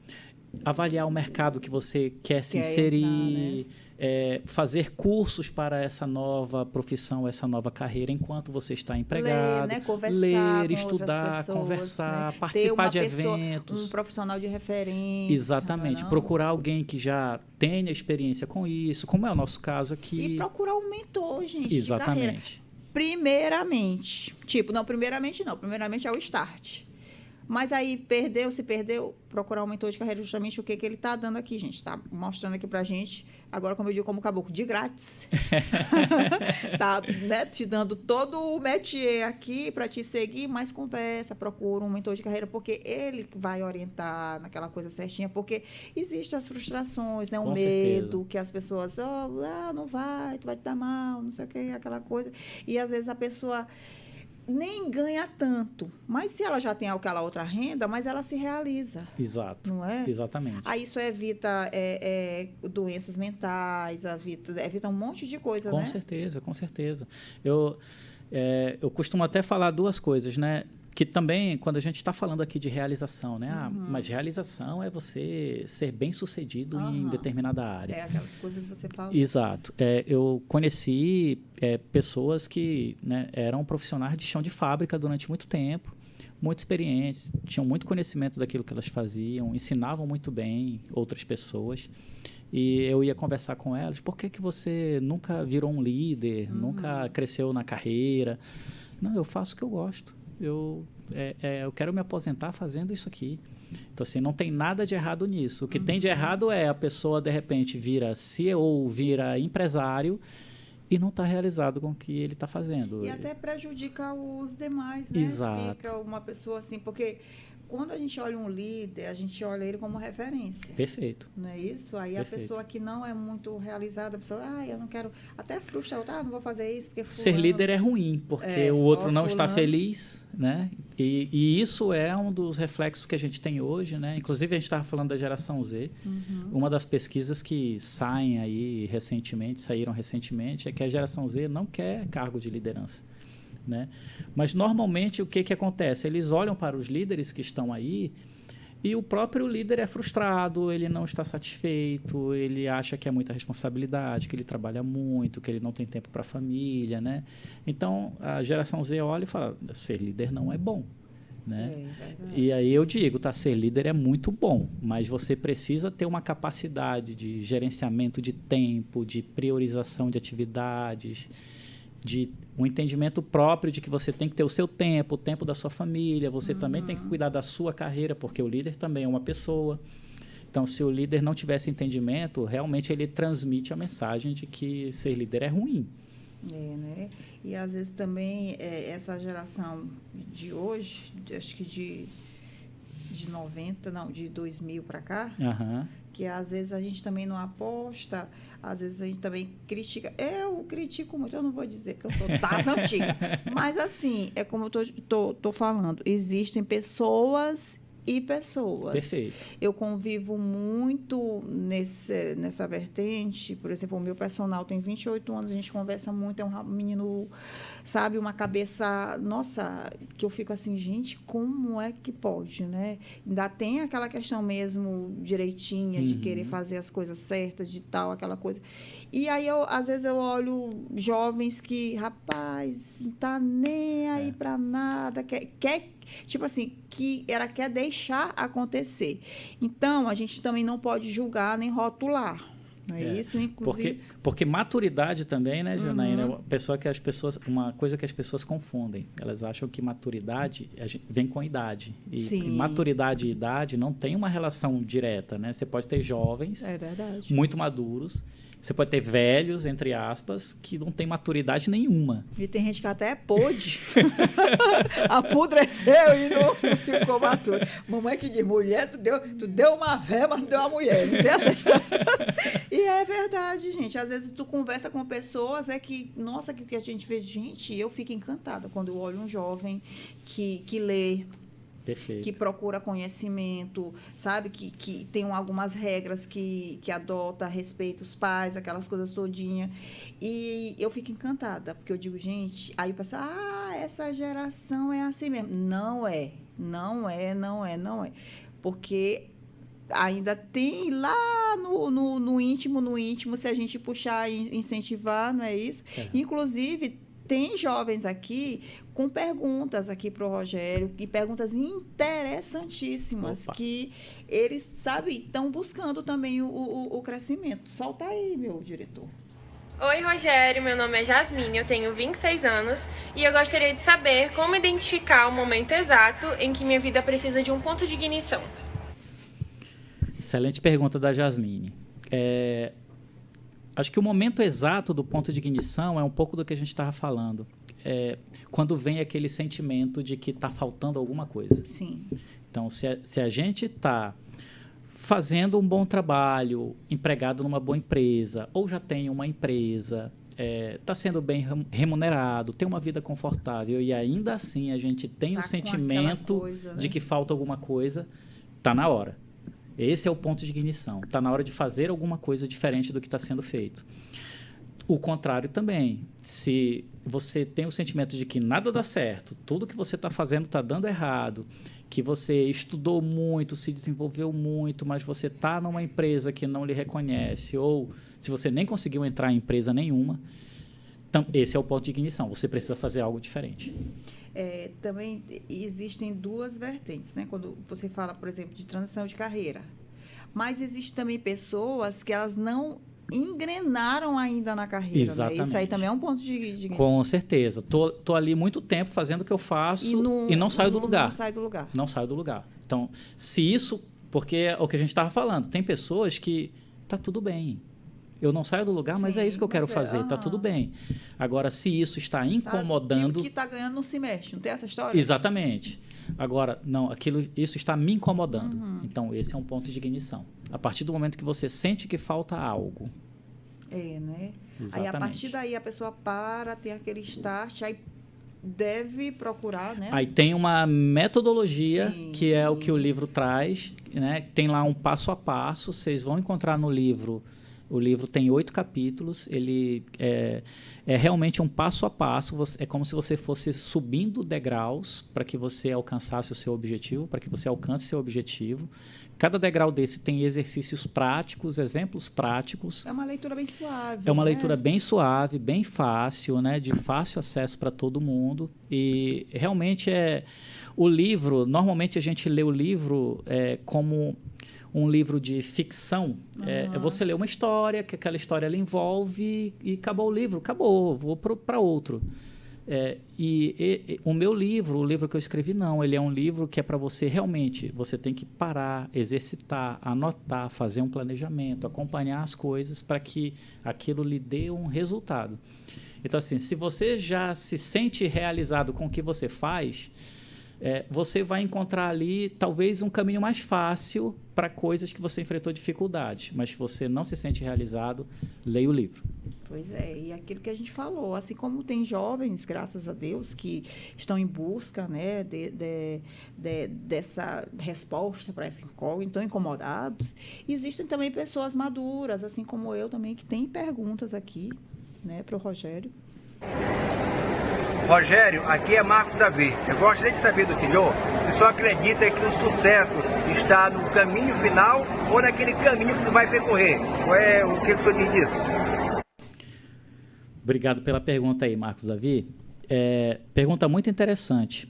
avaliar o mercado que você quer se Quer inserir, entrar, né? fazer cursos para essa nova profissão, essa nova carreira, enquanto você está empregado. Ler, né? Conversar Ler, com estudar, outras pessoas, conversar, né? participar de pessoa, eventos. um profissional de referência. Exatamente. Não? Procurar alguém que já tenha experiência com isso, como é o nosso caso aqui. E procurar um mentor, gente, Exatamente. de carreira. Primeiramente. Primeiramente não. Primeiramente é o start. Mas aí, se perdeu, procurar um mentor de carreira, justamente o que ele está dando aqui, gente. Está mostrando aqui pra gente, agora, como eu digo, como caboclo, de grátis. Tá, né, te dando todo o métier aqui para te seguir, mas conversa, procura um mentor de carreira, porque ele vai orientar naquela coisa certinha, porque existem as frustrações, né, o Com medo, certeza. que as pessoas, não vai, tu vai te dar mal, não sei o que, aquela coisa. E, às vezes, a pessoa nem ganha tanto, mas se ela já tem aquela outra renda, mas ela se realiza. Exato. Não é? Exatamente. Aí isso evita doenças mentais, evita um monte de coisa, Com né? certeza, com certeza. Eu costumo até falar duas coisas, né? Que também, quando a gente está falando aqui de realização, né? Mas realização é você ser bem-sucedido em determinada área. É aquelas coisas que você fala. Exato. Eu conheci pessoas que, né, eram profissionais de chão de fábrica durante muito tempo, muito experientes, tinham muito conhecimento daquilo que elas faziam, ensinavam muito bem outras pessoas. E eu ia conversar com elas, por que você nunca virou um líder, nunca cresceu na carreira? Não, eu faço o que eu gosto. Eu quero me aposentar fazendo isso aqui. Então, assim, não tem nada de errado nisso. O que tem de errado é a pessoa, de repente, vira CEO, vira empresário e não está realizado com o que ele está fazendo. E até prejudica os demais, né? Exato. Fica uma pessoa assim, porque quando a gente olha um líder, a gente olha ele como referência. Perfeito. Não é isso? Aí Perfeito. A pessoa que não é muito realizada, a pessoa, eu não quero, até frustra, não vou fazer isso, porque Ser fulano... líder é ruim, porque o outro não está fulano... feliz, né? E isso é um dos reflexos que a gente tem hoje, né? Inclusive, a gente estava falando da geração Z. Uma das pesquisas que saíram recentemente, é que a geração Z não quer cargo de liderança. Né? Mas, normalmente, o que acontece? Eles olham para os líderes que estão aí e o próprio líder é frustrado, ele não está satisfeito, ele acha que é muita responsabilidade, que ele trabalha muito, que ele não tem tempo para a família. Né? Então, a geração Z olha e fala, ser líder não é bom. Né? E aí eu digo, ser líder é muito bom, mas você precisa ter uma capacidade de gerenciamento de tempo, de priorização de atividades, de um entendimento próprio de que você tem que ter o seu tempo, o tempo da sua família, você também tem que cuidar da sua carreira, porque o líder também é uma pessoa. Então, se o líder não tiver esse entendimento, realmente ele transmite a mensagem de que ser líder é ruim. Né? E, às vezes, também, essa geração de hoje, acho que de 2000 para cá, que às vezes a gente também não aposta, às vezes a gente também critica. Eu critico muito, eu não vou dizer que eu sou das antigas, mas assim, é como eu tô falando, existem pessoas e pessoas. Perfeito. Eu convivo muito nessa vertente. Por exemplo, o meu personal tem 28 anos, a gente conversa muito, é um menino, sabe, uma cabeça, nossa, que eu fico assim, gente, como é que pode, né? Ainda tem aquela questão mesmo direitinha de querer fazer as coisas certas, de tal, aquela coisa. E aí, às vezes, eu olho jovens que, rapaz, não tá nem aí para nada, quer tipo assim, que ela quer deixar acontecer. Então, a gente também não pode julgar nem rotular. Não é isso, inclusive. Porque maturidade também, né, Janaína? Uma coisa que as pessoas confundem. Elas acham que maturidade vem com a idade. E maturidade e idade não tem uma relação direta, né? Você pode ter jovens muito maduros. Você pode ter velhos, entre aspas, que não tem maturidade nenhuma. E tem gente que até é pôde. Apodreceu e não ficou maduro. Mamãe que diz, mulher, tu deu uma véia, mas não deu uma mulher. Não tem essa história. E é verdade, gente. Às vezes tu conversa com pessoas, nossa, que a gente vê, gente, eu fico encantada quando eu olho um jovem que lê, Perfeito. Que procura conhecimento, sabe? Que tem algumas regras que adota, respeita os pais, aquelas coisas todinhas. E eu fico encantada, porque eu digo, gente... Aí o pessoal, essa geração é assim mesmo. Não é. Porque ainda tem lá no íntimo, se a gente puxar e incentivar, não é isso? Inclusive, tem jovens aqui com perguntas aqui para o Rogério, e perguntas interessantíssimas, que eles, sabe, estão buscando também o crescimento. Solta aí, meu diretor. Oi, Rogério, meu nome é Jasmine, eu tenho 26 anos e eu gostaria de saber como identificar o momento exato em que minha vida precisa de um ponto de ignição. Excelente pergunta da Jasmine. Acho que o momento exato do ponto de ignição é um pouco do que a gente estava falando. Quando vem aquele sentimento de que está faltando alguma coisa. Sim. Então, se a gente está fazendo um bom trabalho, empregado numa boa empresa, ou já tem uma empresa, está sendo bem remunerado, tem uma vida confortável, e ainda assim a gente tem o sentimento de que falta alguma coisa, está na hora. Esse é o ponto de ignição. Está na hora de fazer alguma coisa diferente do que está sendo feito. O contrário também. Se você tem o sentimento de que nada dá certo, tudo que você está fazendo está dando errado, que você estudou muito, se desenvolveu muito, mas você está numa empresa que não lhe reconhece, ou se você nem conseguiu entrar em empresa nenhuma, esse é o ponto de ignição. Você precisa fazer algo diferente. Também existem duas vertentes, né? Quando você fala, por exemplo, de transição de carreira. Mas existem também pessoas que elas não engrenaram ainda na carreira. Exatamente. Né? Isso aí também é um ponto de... Com certeza. Tô ali muito tempo fazendo o que eu faço e não saio do lugar. Não sai do lugar. Não saio do lugar. Então, se isso... Porque é o que a gente estava falando. Tem pessoas que tá tudo bem. Eu não saio do lugar, mas é isso que eu quero fazer. Tá tudo bem. Agora, se isso está incomodando... Tipo que está ganhando não se mexe. Não tem essa história? Exatamente. Agora, não, isso está me incomodando. Então, esse é um ponto de ignição. A partir do momento que você sente que falta algo. Né? Exatamente. Aí, a partir daí, a pessoa tem aquele start, aí deve procurar, né? Aí tem uma metodologia, Sim. que é o que o livro traz, né? Tem lá um passo a passo, vocês vão encontrar no livro. O livro tem 8 capítulos, ele é realmente um passo a passo, é como se você fosse subindo degraus para que você alcançasse o seu objetivo, para que você alcance seu objetivo. Cada degrau desse tem exercícios práticos, exemplos práticos. É uma leitura bem suave. É uma leitura bem suave, bem fácil, né? De fácil acesso para todo mundo. E realmente o livro, normalmente a gente lê o livro como um livro de ficção. Você lê uma história, que aquela história ela envolve e acabou o livro. Acabou, vou para outro. O meu livro, o livro que eu escrevi, não. Ele é um livro que é para você realmente, você tem que parar, exercitar, anotar, fazer um planejamento, acompanhar as coisas para que aquilo lhe dê um resultado. Então, assim, se você já se sente realizado com o que você faz, você vai encontrar ali talvez um caminho mais fácil para coisas que você enfrentou dificuldades. Mas se você não se sente realizado, leia o livro. Pois e aquilo que a gente falou, assim como tem jovens, graças a Deus, que estão em busca, né, dessa resposta para essa incógnita, estão incomodados, existem também pessoas maduras, assim como eu também, que têm perguntas aqui, né, para o Rogério. Rogério, aqui é Marcos Davi. Eu gostaria de saber do senhor se o senhor acredita que o sucesso está no caminho final ou naquele caminho que você vai percorrer. O que o senhor diz disso? Obrigado pela pergunta aí, Marcos Davi. Pergunta muito interessante.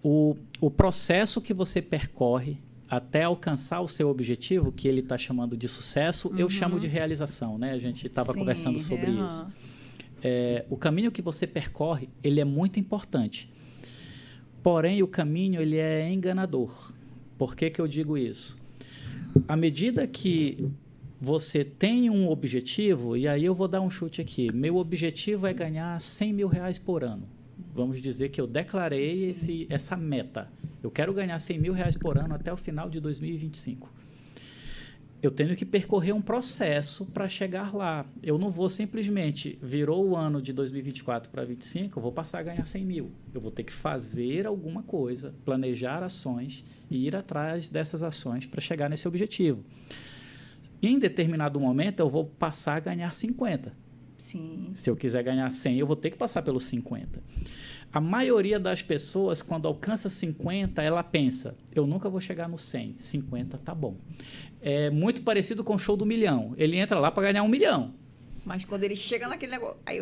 O processo que você percorre até alcançar o seu objetivo, que ele está chamando de sucesso, eu chamo de realização, né? A gente estava conversando sobre isso. O caminho que você percorre, ele é muito importante. Porém, o caminho ele é enganador. Por que eu digo isso? À medida que você tem um objetivo, e aí eu vou dar um chute aqui, meu objetivo é ganhar R$100 mil por ano. Vamos dizer que eu declarei essa meta. Eu quero ganhar R$100 mil por ano até o final de 2025. Eu tenho que percorrer um processo para chegar lá. Eu não vou simplesmente, virou o ano de 2024 para 2025, eu vou passar a ganhar 100 mil. Eu vou ter que fazer alguma coisa, planejar ações e ir atrás dessas ações para chegar nesse objetivo. Em determinado momento, eu vou passar a ganhar 50. Sim. Se eu quiser ganhar 100, eu vou ter que passar pelos 50. A maioria das pessoas, quando alcança 50, ela pensa, eu nunca vou chegar no 100, 50 tá bom. É muito parecido com o show do milhão. Ele entra lá para ganhar 1 milhão. Mas quando ele chega naquele negócio, aí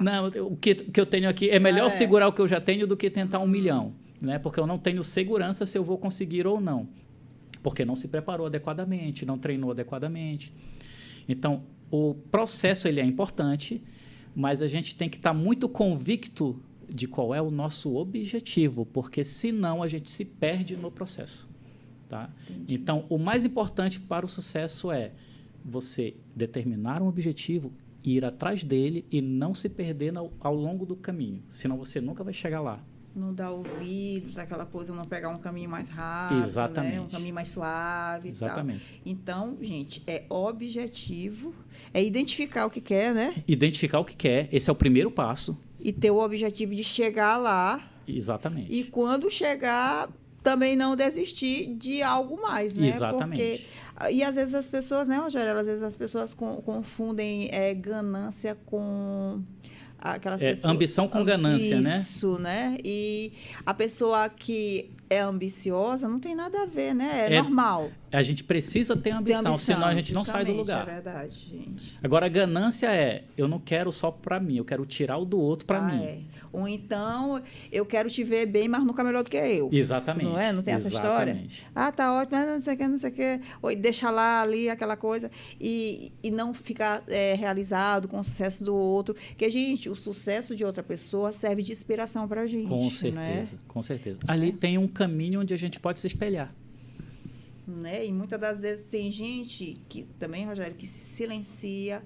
Não, o que eu tenho aqui, é melhor segurar o que eu já tenho do que tentar 1 milhão, né? Porque eu não tenho segurança se eu vou conseguir ou não. Porque não se preparou adequadamente, não treinou adequadamente. Então, o processo ele é importante, mas a gente tem que estar muito convicto de qual é o nosso objetivo, porque senão a gente se perde no processo. Tá? Então, o mais importante para o sucesso é você determinar um objetivo, ir atrás dele e não se perder ao longo do caminho, senão você nunca vai chegar lá. Não dar ouvidos, aquela coisa, não pegar um caminho mais rápido, Exatamente. Né? Um caminho mais suave. Exatamente. Tal. Então, gente, é objetivo, é identificar o que quer, né? Identificar o que quer, esse é o primeiro passo. E ter o objetivo de chegar lá. Exatamente. E quando chegar, também não desistir de algo mais, né? Exatamente. E às vezes as pessoas, né, Rogério? Às vezes as pessoas confundem ganância com... aquelas pessoas, ambição com ganância, né? Isso, né? E a pessoa que é ambiciosa não tem nada a ver, né? É normal. A gente precisa ter ambição, senão a gente não sai do lugar. É verdade, gente. Agora, a ganância eu não quero só para mim, eu quero tirar o do outro para mim. É. Ou então, eu quero te ver bem, mas nunca melhor do que eu. Exatamente. Não é? Não tem essa história? Ah, tá ótimo, mas não sei o que. Ou deixa lá, ali, aquela coisa. E não ficar realizado com o sucesso do outro. Porque, gente, o sucesso de outra pessoa serve de inspiração pra gente. Com certeza, com certeza. Ali tem um caminho onde a gente pode se espelhar. Né? E muitas das vezes tem gente que também, Rogério, que se silencia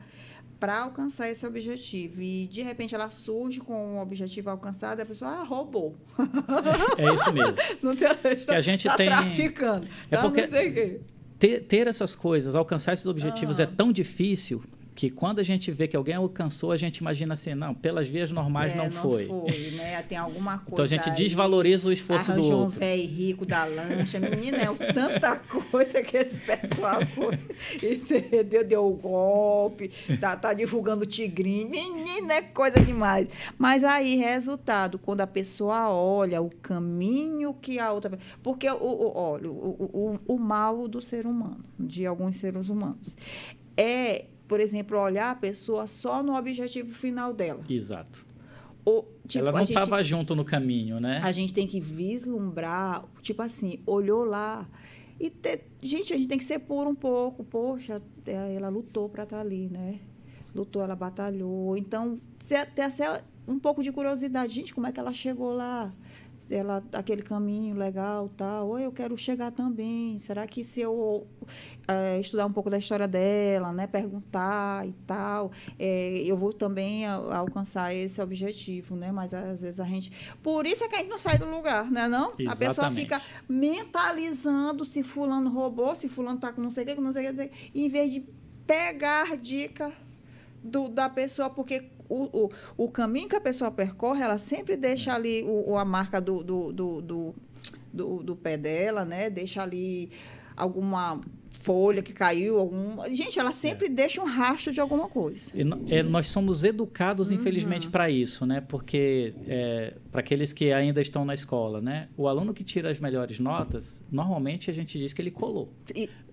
para alcançar esse objetivo. E, de repente, ela surge com um objetivo alcançado e a pessoa, roubou. É isso mesmo. Não tem, que a gente tem traficando. Porque não sei o quê. Ter essas coisas, alcançar esses objetivos é tão difícil que quando a gente vê que alguém alcançou, a gente imagina assim, não, pelas vias normais não foi. Não foi, né? Tem alguma coisa. Então a gente desvaloriza o esforço do outro. Um velho rico da lancha. Menina, tanta coisa que esse pessoal foi. Deu o golpe, tá divulgando tigrinho. Menina, é coisa demais. Mas aí, resultado, quando a pessoa olha o caminho que a outra... Porque, olha, o mal do ser humano, de alguns seres humanos, por exemplo, olhar a pessoa só no objetivo final dela. Exato. Tipo, ela não estava junto no caminho, né? A gente tem que vislumbrar, tipo assim, olhou lá. E gente, a gente tem que ser puro um pouco. Poxa, ela lutou para estar ali, né? Lutou, ela batalhou. Então, ter um pouco de curiosidade. Gente, como é que ela chegou lá? Aquele caminho legal, tal. Ou eu quero chegar também. Será que se eu estudar um pouco da história dela, né, perguntar e tal, eu vou também alcançar esse objetivo, né? Mas às vezes por isso é que a gente não sai do lugar, né, não? Exatamente. A pessoa fica mentalizando se fulano roubou, se fulano tá com não sei o que, não sei o que, em vez de pegar dica da pessoa, porque o caminho que a pessoa percorre, ela sempre deixa ali a marca do pé dela, né? Deixa ali alguma folha que caiu, gente, ela sempre deixa um rastro de alguma coisa. Nós somos educados, infelizmente, para isso, né? Porque para aqueles que ainda estão na escola, né? O aluno que tira as melhores notas, normalmente a gente diz que ele colou.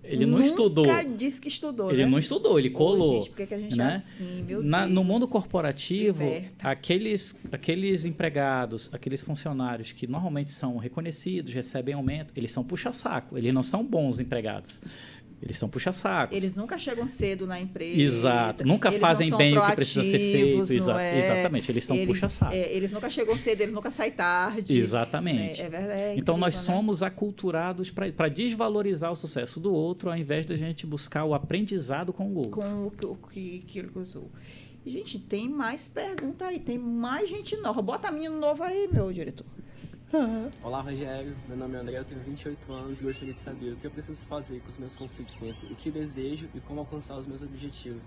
Ele não estudou. Nunca disse que estudou, Ele não estudou, ele colou. Gente, por que a gente né? é assim, meu Deus? No mundo corporativo, Liberta. aqueles empregados, aqueles funcionários que normalmente são reconhecidos, recebem aumento, eles são puxa-saco, eles não são bons empregados. Eles são puxa-sacos. Eles nunca chegam cedo na empresa. Exato. Nunca fazem bem o que precisa ser feito. Exatamente. Eles são puxa-sacos. Eles nunca chegam cedo, eles nunca saem tarde. Exatamente. É verdade. Então, nós somos aculturados para desvalorizar o sucesso do outro, ao invés da gente buscar o aprendizado com o outro. Com que ele usou. Gente, tem mais pergunta aí. Tem mais gente nova. Bota menino novo aí, meu diretor. Olá, Rogério. Meu nome é André, eu tenho 28 anos e gostaria de saber o que eu preciso fazer com os meus conflitos entre o que desejo e como alcançar os meus objetivos.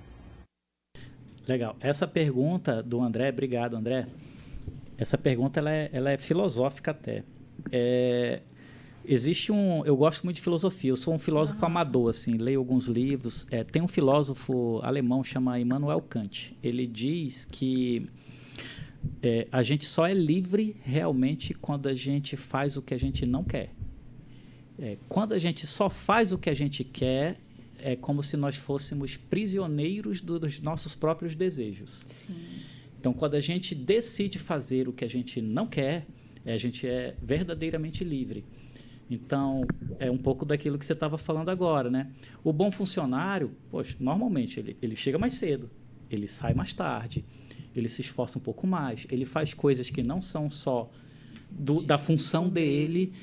Legal. Essa pergunta do André, obrigado, André. Essa pergunta ela é filosófica até. Eu gosto muito de filosofia, eu sou um filósofo amador, assim, leio alguns livros. Tem um filósofo alemão chamado Immanuel Kant. Ele diz que a gente só é livre realmente quando a gente faz o que a gente não quer. Quando a gente só faz o que a gente quer, é como se nós fôssemos prisioneiros dos nossos próprios desejos. Sim. Então, quando a gente decide fazer o que a gente não quer, a gente é verdadeiramente livre. Então, é um pouco daquilo que você estava falando agora, né? O bom funcionário, poxa, normalmente, ele chega mais cedo, ele sai mais tarde, ele se esforça um pouco mais, ele faz coisas que não são só da função dele.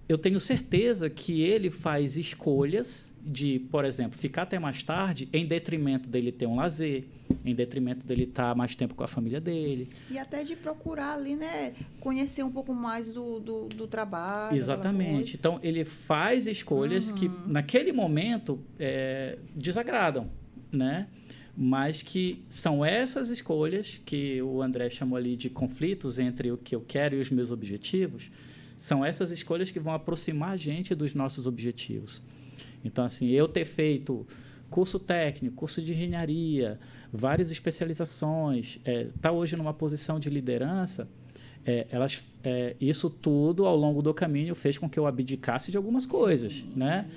Eu tenho certeza que ele faz escolhas de, por exemplo, ficar até mais tarde em detrimento dele ter um lazer, em detrimento dele estar mais tempo com a família dele. E até de procurar ali, né, conhecer um pouco mais do trabalho. Exatamente. Então, ele faz escolhas que, naquele momento, desagradam, né? Mas que são essas escolhas que o André chamou ali de conflitos entre o que eu quero e os meus objetivos. São essas escolhas que vão aproximar a gente dos nossos objetivos. Então, assim, eu ter feito curso técnico, curso de engenharia, várias especializações, estar hoje numa posição de liderança, isso tudo, ao longo do caminho, fez com que eu abdicasse de algumas coisas, né?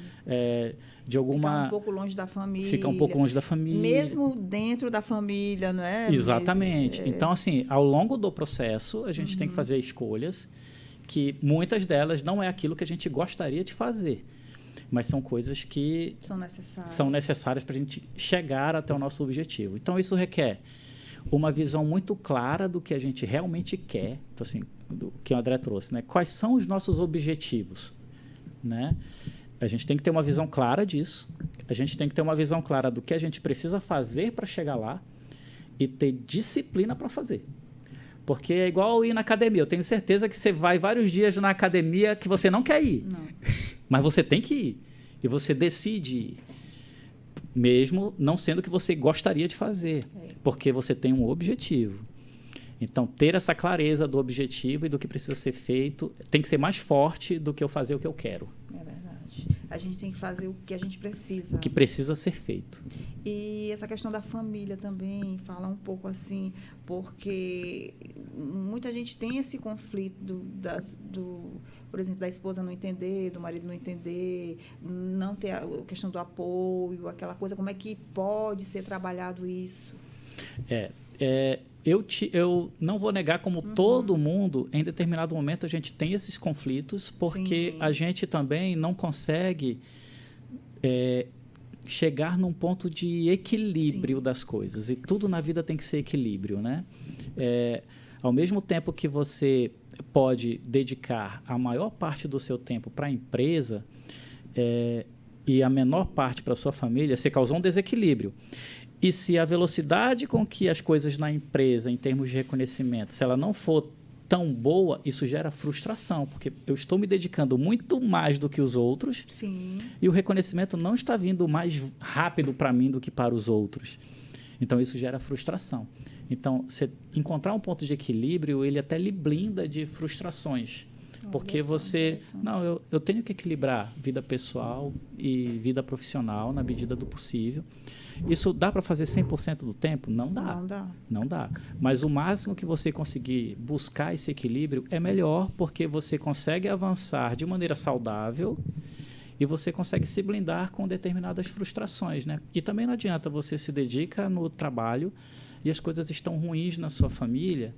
Ficar um pouco longe da família. Ficar um pouco longe da família. Mesmo dentro da família, não é? Exatamente. Então, assim, ao longo do processo, a gente tem que fazer escolhas que muitas delas não é aquilo que a gente gostaria de fazer, mas são coisas que são necessárias para a gente chegar até o nosso objetivo. Então, isso requer uma visão muito clara do que a gente realmente quer, então, assim, do que o André trouxe, né? Quais são os nossos objetivos, né? A gente tem que ter uma visão clara disso, a gente tem que ter uma visão clara do que a gente precisa fazer para chegar lá e ter disciplina para fazer. Porque é igual ir na academia. Eu tenho certeza que você vai vários dias na academia que você não quer ir. Não. Mas você tem que ir. E você decide ir. Mesmo não sendo o que você gostaria de fazer. Porque você tem um objetivo. Então, ter essa clareza do objetivo e do que precisa ser feito tem que ser mais forte do que eu fazer o que eu quero. É verdade. A gente tem que fazer o que a gente precisa. O que precisa ser feito. E essa questão da família também, falar um pouco assim, porque muita gente tem esse conflito por exemplo, da esposa não entender, do marido não entender, não ter a questão do apoio, aquela coisa, como é que pode ser trabalhado isso? Eu não vou negar como todo mundo, em determinado momento, a gente tem esses conflitos, porque a gente também não consegue chegar num ponto de equilíbrio das coisas. E tudo na vida tem que ser equilíbrio, né? Ao mesmo tempo que você pode dedicar a maior parte do seu tempo para a empresa e a menor parte para a sua família, você causou um desequilíbrio. E se a velocidade com que as coisas na empresa, em termos de reconhecimento, se ela não for tão boa, isso gera frustração, porque eu estou me dedicando muito mais do que os outros. Sim. E o reconhecimento não está vindo mais rápido para mim do que para os outros. Então, isso gera frustração. Então, você encontrar um ponto de equilíbrio, ele até lhe blinda de frustrações. Porque você... Não, eu tenho que equilibrar vida pessoal e vida profissional na medida do possível. Isso dá para fazer 100% do tempo? Não dá. Não dá. Mas o máximo que você conseguir buscar esse equilíbrio é melhor, porque você consegue avançar de maneira saudável e você consegue se blindar com determinadas frustrações, né? E também não adianta, você se dedica no trabalho e as coisas estão ruins na sua família.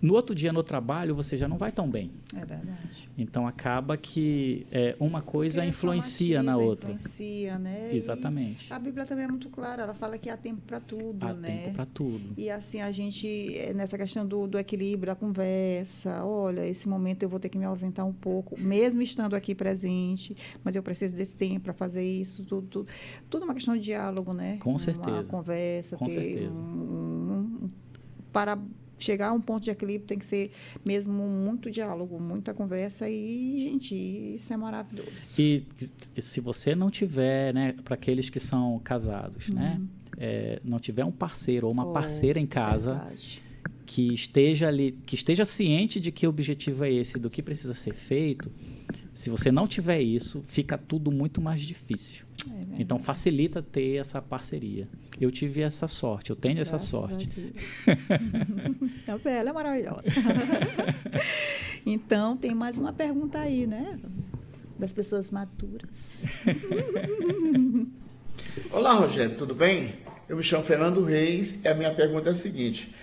No outro dia, no trabalho, você já não vai tão bem. É verdade. Então, acaba que uma coisa influencia na outra. Influencia, né? Exatamente. E a Bíblia também é muito clara. Ela fala que há tempo para tudo, há né? Há tempo para tudo. E, assim, a gente, nessa questão do equilíbrio, da conversa, olha, esse momento eu vou ter que me ausentar um pouco, mesmo estando aqui presente, mas eu preciso desse tempo para fazer isso, tudo é uma questão de diálogo, né? Com certeza. Uma conversa, Com certeza. Para chegar a um ponto de equilíbrio tem que ser mesmo muito diálogo, muita conversa e, gente, isso é maravilhoso. E se você não tiver, né, para aqueles que são casados, né, não tiver um parceiro ou uma parceira em casa, verdade. que esteja ali, que esteja ciente de que o objetivo é esse, do que precisa ser feito. Se você não tiver isso, fica tudo muito mais difícil. Então, facilita ter essa parceria. Eu tive essa sorte, eu tenho essa sorte. Ela é maravilhosa. Então, tem mais uma pergunta aí, né? Das pessoas maduras. Olá, Rogério, tudo bem? Eu me chamo Fernando Reis e a minha pergunta é a seguinte.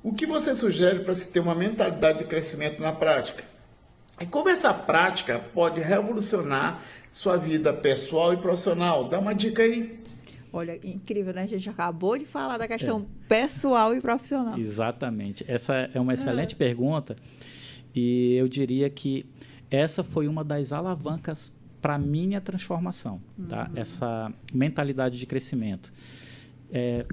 O que você sugere para se ter uma mentalidade de crescimento na prática? E como essa prática pode revolucionar sua vida pessoal e profissional? Dá uma dica aí. Olha, incrível, né? A gente acabou de falar da questão pessoal e profissional. Exatamente. Essa é uma excelente pergunta e eu diria que essa foi uma das alavancas para a minha transformação, tá? Essa mentalidade de crescimento.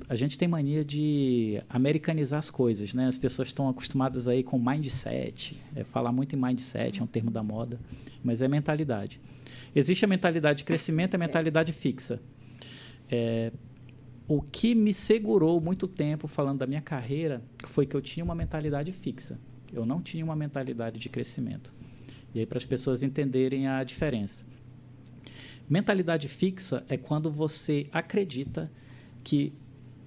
A gente tem mania de americanizar as coisas, né? As pessoas estão acostumadas aí com mindset, falar muito em mindset, é um termo da moda, mas é mentalidade. Existe a mentalidade de crescimento e a mentalidade fixa. O que me segurou muito tempo falando da minha carreira foi que eu tinha uma mentalidade fixa. Eu não tinha uma mentalidade de crescimento. E aí, para as pessoas entenderem a diferença. Mentalidade fixa é quando você acredita que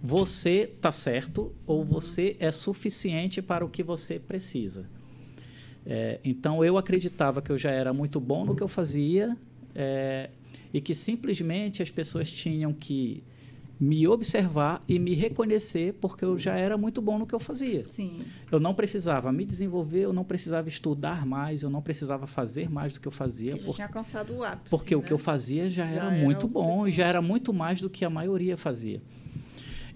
você está certo ou você é suficiente para o que você precisa. Então, eu acreditava que eu já era muito bom no que eu fazia e que simplesmente as pessoas tinham que me observar e me reconhecer porque eu já era muito bom no que eu fazia. Sim. Eu não precisava me desenvolver, eu não precisava estudar mais, eu não precisava fazer mais do que eu fazia. Porque já tinha alcançado o ápice. Porque né? o que eu fazia já era muito bom e já era muito mais do que a maioria fazia.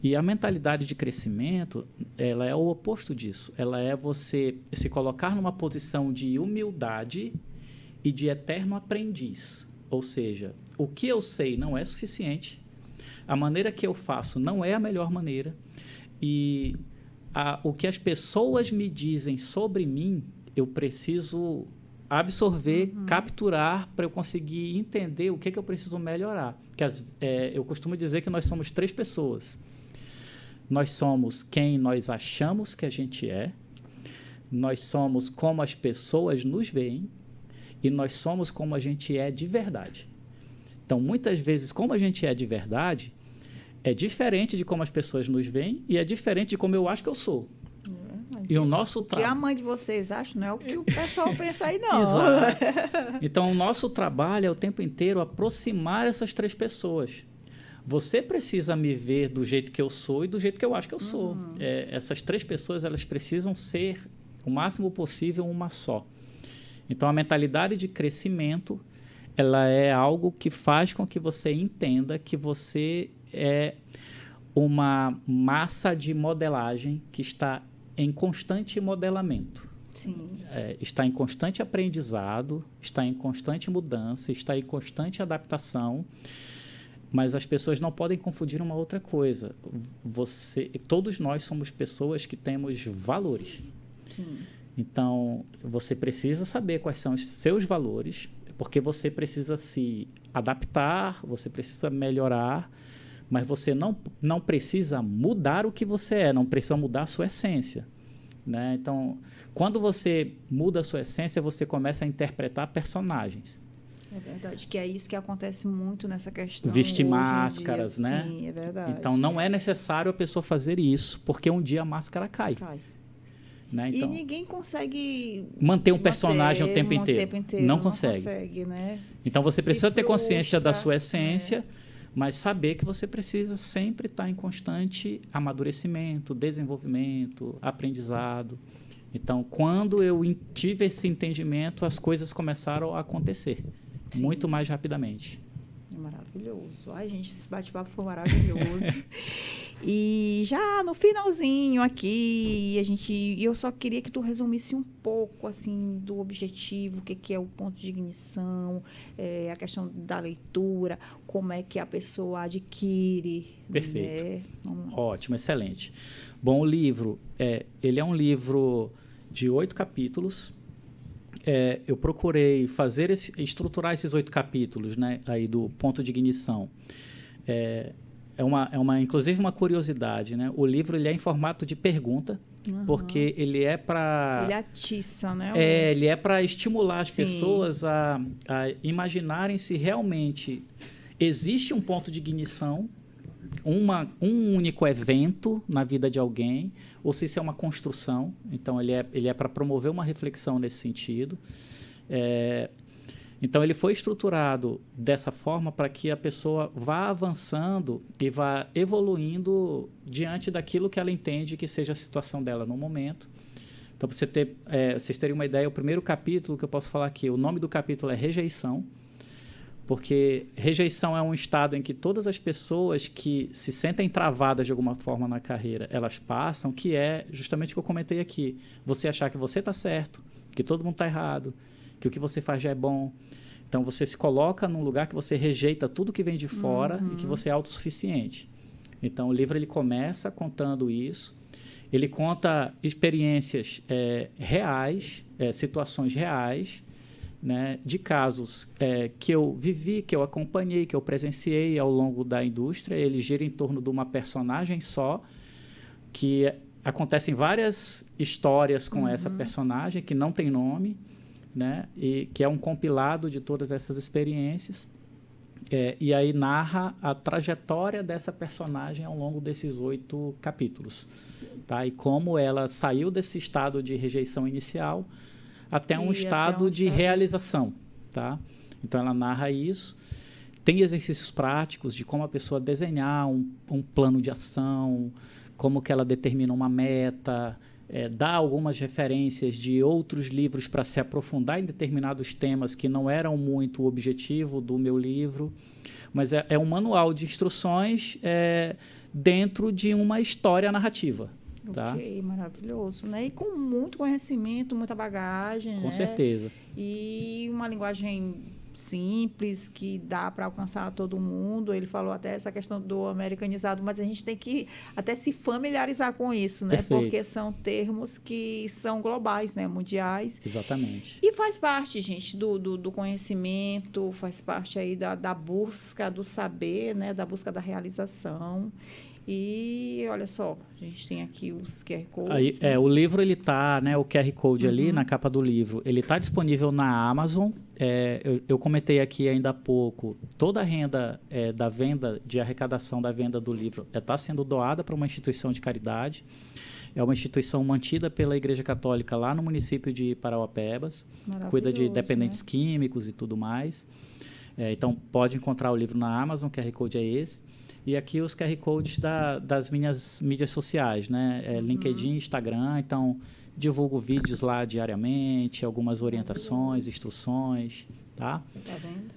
E a mentalidade de crescimento, ela é o oposto disso. Ela é você se colocar numa posição de humildade e de eterno aprendiz. Ou seja, o que eu sei não é suficiente, a maneira que eu faço não é a melhor maneira e o que as pessoas me dizem sobre mim, eu preciso absorver, capturar para eu conseguir entender o que eu preciso melhorar. Eu costumo dizer que nós somos 3 pessoas. Nós somos quem nós achamos que a gente é, nós somos como as pessoas nos veem e nós somos como a gente é de verdade. Então, muitas vezes, como a gente é de verdade, é diferente de como as pessoas nos veem e é diferente de como eu acho que eu sou. E o nosso O que a mãe de vocês acha não é o que o pessoal pensa aí, não. Exato. Então, o nosso trabalho é o tempo inteiro aproximar essas 3 pessoas. Você precisa me ver do jeito que eu sou e do jeito que eu acho que eu sou. Essas 3 pessoas, elas precisam ser o máximo possível uma só. Então, a mentalidade de crescimento, ela é algo que faz com que você entenda que você é uma massa de modelagem que está em constante modelamento. Sim. Está em constante aprendizado, está em constante mudança, está em constante adaptação, mas as pessoas não podem confundir uma outra coisa. Todos nós somos pessoas que temos valores. Sim. Então, você precisa saber quais são os seus valores, porque você precisa se adaptar, você precisa melhorar, mas você não precisa mudar o que você é, não precisa mudar a sua essência. Né? Então, quando você muda a sua essência, você começa a interpretar personagens. É verdade, que é isso que acontece muito nessa questão. Vestir hoje em máscaras, dia. né? Sim, é verdade. Então, não é necessário a pessoa fazer isso, porque um dia a máscara cai. Né? Então, e ninguém consegue manter um personagem o tempo inteiro. Não consegue, né? Então, você precisa ter consciência da frustra, sua essência, mas saber que você precisa sempre estar em constante amadurecimento, desenvolvimento, aprendizado. Então, quando eu tive esse entendimento, as coisas começaram a acontecer muito mais rapidamente. Maravilhoso. Ai, gente, esse bate-papo foi maravilhoso. E já no finalzinho aqui, eu só queria que tu resumisse um pouco, assim, do objetivo, o que é o ponto de ignição, a questão da leitura, como é que a pessoa adquire. Perfeito. Né? Ótimo, excelente. Bom, o livro, ele é um livro de 8 capítulos. Eu procurei estruturar esses 8 capítulos, né, aí do ponto de ignição. Inclusive uma curiosidade, né? O livro ele é em formato de pergunta. porque ele é para... Ele atiça, né? Ele é para estimular as Sim. pessoas a imaginarem se realmente existe um ponto de ignição, um único evento na vida de alguém, ou se isso é uma construção. Então, ele é para promover uma reflexão nesse sentido. Então, ele foi estruturado dessa forma para que a pessoa vá avançando e vá evoluindo diante daquilo que ela entende que seja a situação dela no momento. Então, para vocês terem uma ideia, o primeiro capítulo que eu posso falar aqui, o nome do capítulo é Rejeição, porque rejeição é um estado em que todas as pessoas que se sentem travadas de alguma forma na carreira, elas passam, que é justamente o que eu comentei aqui. Você achar que você está certo, que todo mundo está errado, que o que você faz já é bom. Então, você se coloca num lugar que você rejeita tudo que vem de fora e que você é autossuficiente. Então, o livro ele começa contando isso. Ele conta experiências reais, situações reais, né, de casos que eu vivi, que eu acompanhei, que eu presenciei ao longo da indústria. Ele gira em torno de uma personagem só, que acontecem várias histórias com essa personagem, que não tem nome, né? E que é um compilado de todas essas experiências, e aí narra a trajetória dessa personagem ao longo desses 8 capítulos, tá? E como ela saiu desse estado de rejeição inicial até um estado de realização, tá? Então ela narra isso. Tem exercícios práticos de como a pessoa desenhar um plano de ação, como que ela determina uma meta, dá algumas referências de outros livros para se aprofundar em determinados temas que não eram muito o objetivo do meu livro, mas é um manual de instruções dentro de uma história narrativa. Tá? Ok, maravilhoso, né? E com muito conhecimento, muita bagagem, Com né? certeza. E uma linguagem simples, que dá para alcançar todo mundo. Ele falou até essa questão do americanizado, mas a gente tem que até se familiarizar com isso, né? Perfeito. Porque são termos que são globais, né? Mundiais. Exatamente. E faz parte, gente, do conhecimento, faz parte aí da busca do saber, né? Da busca da realização. E olha só, a gente tem aqui os QR Codes. Aí, né? o livro, ele tá, né, o QR Code ali na capa do livro, ele está disponível na Amazon. Eu comentei aqui ainda há pouco, toda a renda da venda, de arrecadação da venda do livro está sendo doada para uma instituição de caridade. É uma instituição mantida pela Igreja Católica lá no município de Parauapebas, cuida de dependentes, né, químicos e tudo mais. Então, pode encontrar o livro na Amazon, o QR Code é esse. E aqui os QR Codes das minhas mídias sociais, né? LinkedIn, Instagram. Então, divulgo vídeos lá diariamente, algumas orientações, instruções, tá? Tá vendo?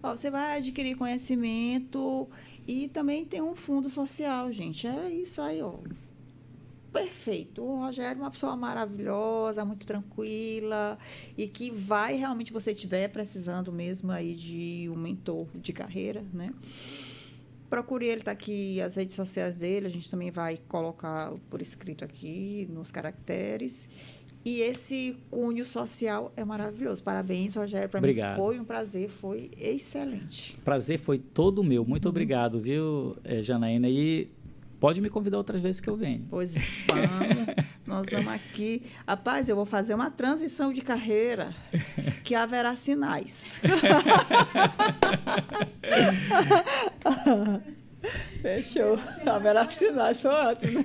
Ó, você vai adquirir conhecimento e também tem um fundo social, gente. É isso aí, ó. Perfeito. O Rogério é uma pessoa maravilhosa, muito tranquila e que vai realmente, você estiver precisando mesmo aí de um mentor de carreira, né? Procure ele, tá aqui as redes sociais dele, a gente também vai colocar por escrito aqui nos caracteres. E esse cunho social é maravilhoso. Parabéns, Rogério, para mim foi um prazer, foi excelente. Prazer foi todo meu. Muito obrigado, viu, Janaína? E pode me convidar outras vezes que eu venho. Pois vamos, nós vamos aqui. Rapaz, eu vou fazer uma transição de carreira que haverá sinais. Fechou. Haverá sinais, foi ótimo.